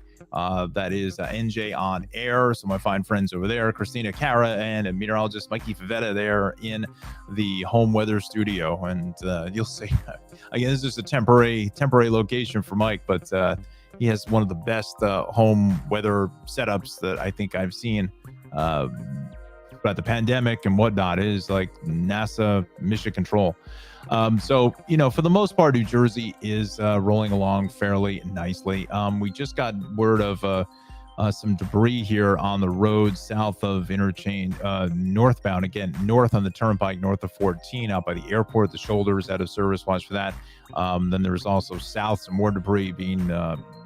[SPEAKER 1] That is NJ on air. So my fine friends over there, Christina Cara and meteorologist Mikey Favetta there in the home weather studio. And you'll see, again, this is just a temporary location for Mike, but he has one of the best home weather setups that I think I've seen. But the pandemic and whatnot is like NASA mission control. So, for the most part, New Jersey is rolling along fairly nicely. We just got word of some debris here on the road south of interchange, northbound, again, north on the turnpike, north of 14, out by the airport. The shoulder is out of service. Watch for that. Then there's also south, some more debris being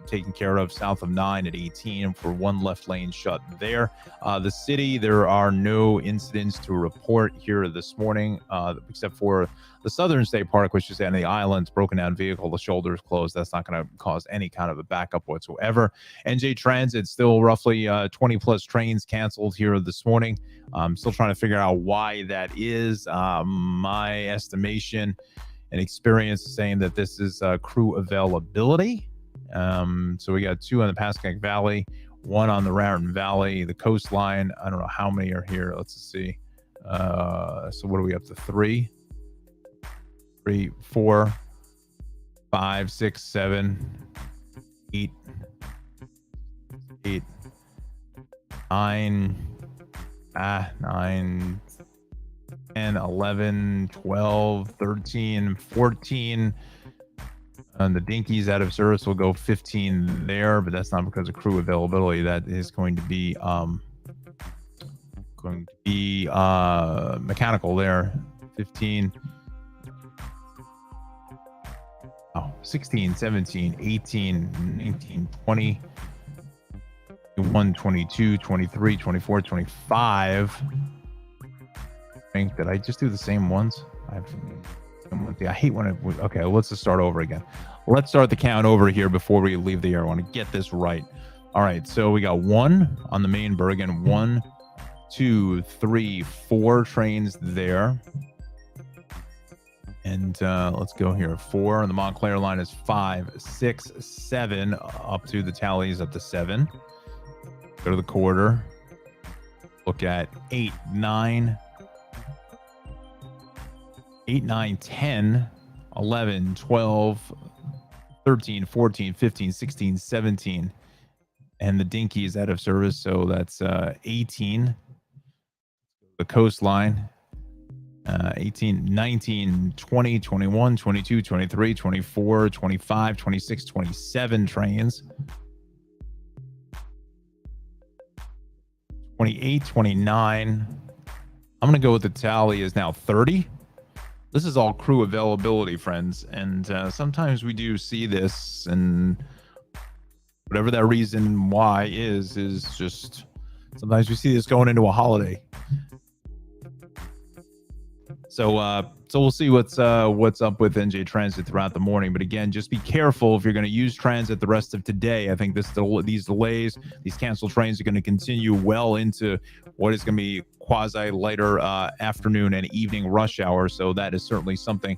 [SPEAKER 1] taken care of south of 9 at 18 for one left lane shut there. The city, there are no incidents to report here this morning, except for the Southern State Park, which is on the islands, broken down vehicle, the shoulder is closed. That's not going to cause any kind of a backup whatsoever. NJ Transit, still roughly 20 plus trains canceled here this morning. I'm still trying to figure out why that is. My estimation and experience is saying that this is crew availability. So we got 2 on the Pascagoula Valley, 1 on the Raritan Valley, the coastline. I don't know how many are here. Let's see. So what are we up to? 3, 4, 5, 6, 7, 8, 9, 10, 11, 12, 13, 14. And the Dinkies out of service will go 15 there, but that's not because of crew availability. That is going to be mechanical there. 15. 16, 17, 18, 19, 20, 21, 22, 23, 24, 25. Did I just do the same ones? I hate when okay, let's just start over again. Let's start the count over here before we leave the air. I want to get this right. All right, so we got 1 on the main Bergen, 1, 2, 3, 4 trains there. And let's go here. 4 on the Montclair line is 5, 6, 7 up to the tallies up to 7. Go to the quarter. Look at 8, 9, 10, 11, 12, 13, 14, 15, 16, 17. And the Dinky is out of service, so that's 18. The coastline. 18, 19, 20, 21, 22, 23, 24, 25, 26, 27 trains. 28, 29. I'm going to go with the tally is now 30. This is all crew availability, friends. And sometimes we do see this, and whatever that reason why is just sometimes we see this going into a holiday. So we'll see what's up with NJ Transit throughout the morning. But again, just be careful if you're going to use transit the rest of today. I think these delays, these canceled trains are going to continue well into what is going to be quasi lighter afternoon and evening rush hour. So that is certainly something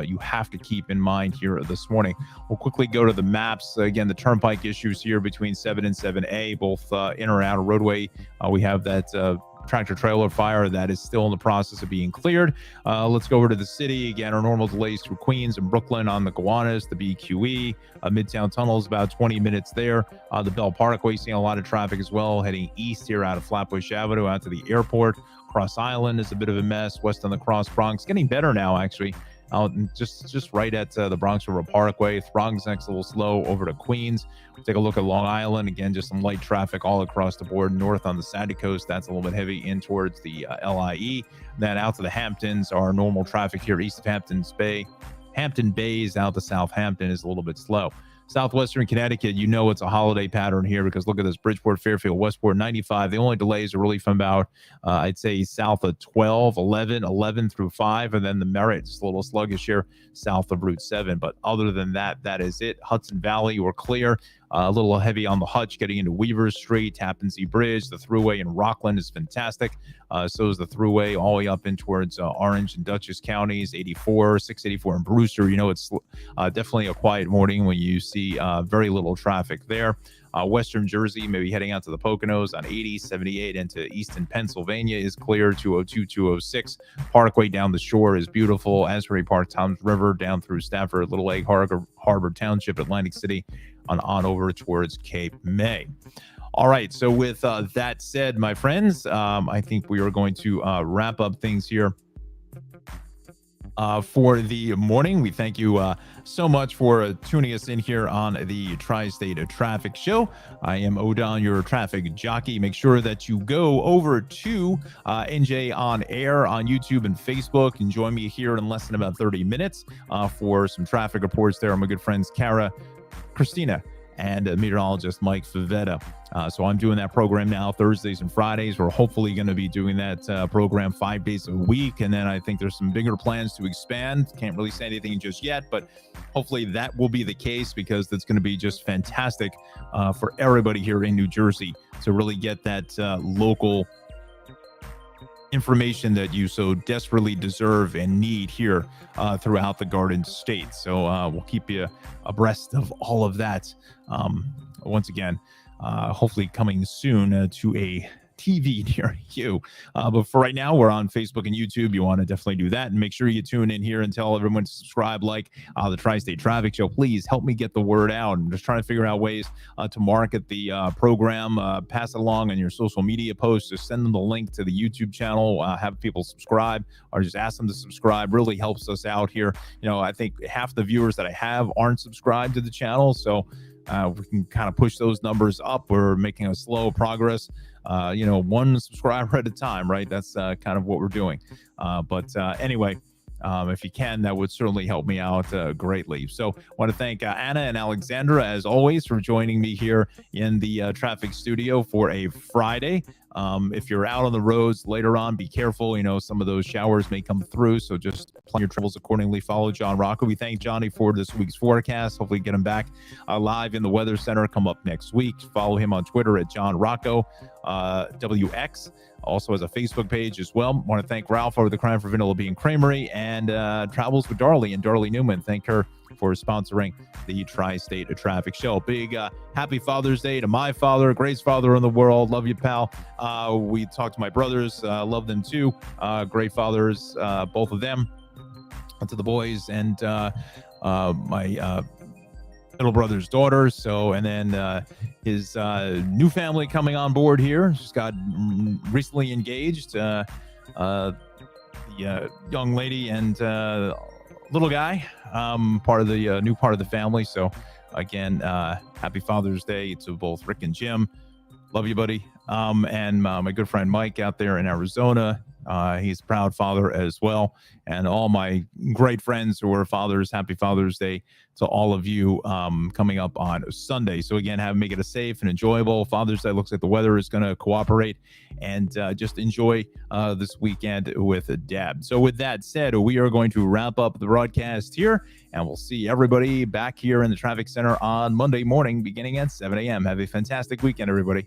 [SPEAKER 1] you have to keep in mind here this morning. We'll quickly go to the maps. Again, the turnpike issues here between 7 and 7A, both in or out of roadway. We have that tractor trailer fire that is still in the process of being cleared. Let's go over to the city. Again, our normal delays through Queens and Brooklyn on the Gowanus, the BQE, Midtown Tunnel is about 20 minutes there. The Bell Parkway seeing a lot of traffic as well, heading east here out of Flatbush Avenue out to the airport. Cross Island is a bit of a mess. West on the Cross Bronx, getting better now, actually. Just right at the Bronx River Parkway. Throngs next a little slow over to Queens. We'll take a look at Long Island. Again, just some light traffic all across the board. North on the Sandy Coast, that's a little bit heavy in towards the LIE. Then out to the Hamptons, our normal traffic here east of Hampton Bays out to Southampton is a little bit slow. Southwestern Connecticut, you know it's a holiday pattern here because look at this, Bridgeport, Fairfield, Westport, 95. The only delays are really from about, I'd say, south of 12, 11 through 5, and then the Merritt's a little sluggish here south of Route 7. But other than that, that is it. Hudson Valley, we're clear. A little heavy on the Hutch getting into Weaver Street, Tappan Zee Bridge. The thruway in Rockland is fantastic. So is the thruway all the way up in towards Orange and Dutchess counties, 84, 684 in Brewster. You know, it's definitely a quiet morning when you see very little traffic there. Western Jersey, maybe heading out to the Poconos on 80, 78 into Easton, Pennsylvania is clear. 202, 206. Parkway down the shore is beautiful. Asbury Park, Toms River down through Stafford, Little Egg Harbor Township, Atlantic City on over towards Cape May. All right, so with that said, my friends, I think we are going to wrap up things here for the morning. We thank you so much for tuning us in here on the Tri-State Traffic Show. I am Oh Don, your traffic jockey. Make sure that you go over to NJ On Air on YouTube and Facebook and join me here in less than about 30 minutes for some traffic reports there. My good friends Kara, Christina, and meteorologist Mike Favetta. So I'm doing that program now Thursdays and Fridays. We're hopefully going to be doing that program 5 days a week. And then I think there's some bigger plans to expand. Can't really say anything just yet, but hopefully that will be the case because that's going to be just fantastic for everybody here in New Jersey to really get that local information that you so desperately deserve and need here throughout the Garden State. So we'll keep you abreast of all of that. Once again, hopefully coming soon to a TV near you. But for right now, we're on Facebook and YouTube. You want to definitely do that and make sure you tune in here and tell everyone to subscribe, like the Tri-State Traffic Show. Please help me get the word out. I'm just trying to figure out ways to market the program, pass it along on your social media posts. Just send them the link to the YouTube channel, have people subscribe or just ask them to subscribe. Really helps us out here. You know, I think half the viewers that I have aren't subscribed to the channel. So we can kind of push those numbers up. We're making a slow progress, one subscriber at a time, right? That's kind of what we're doing. But anyway, if you can, that would certainly help me out greatly. So I want to thank Anna and Alexandra, as always, for joining me here in the traffic studio for a Friday. If you're out on the roads later on, be careful. Some of those showers may come through, so just plan your travels accordingly. Follow Jon Rocco. We thank Johnny for this week's forecast. Hopefully get him back live in the Weather Center come up next week. Follow him on Twitter at Jon Rocco, WX. Also has a Facebook page as well. Want to thank Ralph over the Crime for Vanilla Bean Creamery and Travels with Darlie and Darlie Newman. Thank her for sponsoring the Tri-State Traffic Show. Big happy Father's Day to my father, greatest father in the world. Love you, pal. We talked to my brothers. Love them too. Great fathers, both of them. To the boys and my middle brother's daughter. And then his new family coming on board here. Just got recently engaged. The young lady and little guy, part of the new part of the family. So again, happy Father's Day to both Rick and Jim. Love you, buddy. And my good friend Mike out there in Arizona. He's a proud father as well. And all my great friends who are fathers, happy Father's Day to all of you coming up on Sunday. So again, make it a safe and enjoyable Father's Day. Looks like the weather is going to cooperate, and just enjoy this weekend with Dad. So with that said, we are going to wrap up the broadcast here, and we'll see everybody back here in the Traffic Center on Monday morning beginning at 7 a.m. Have a fantastic weekend, everybody.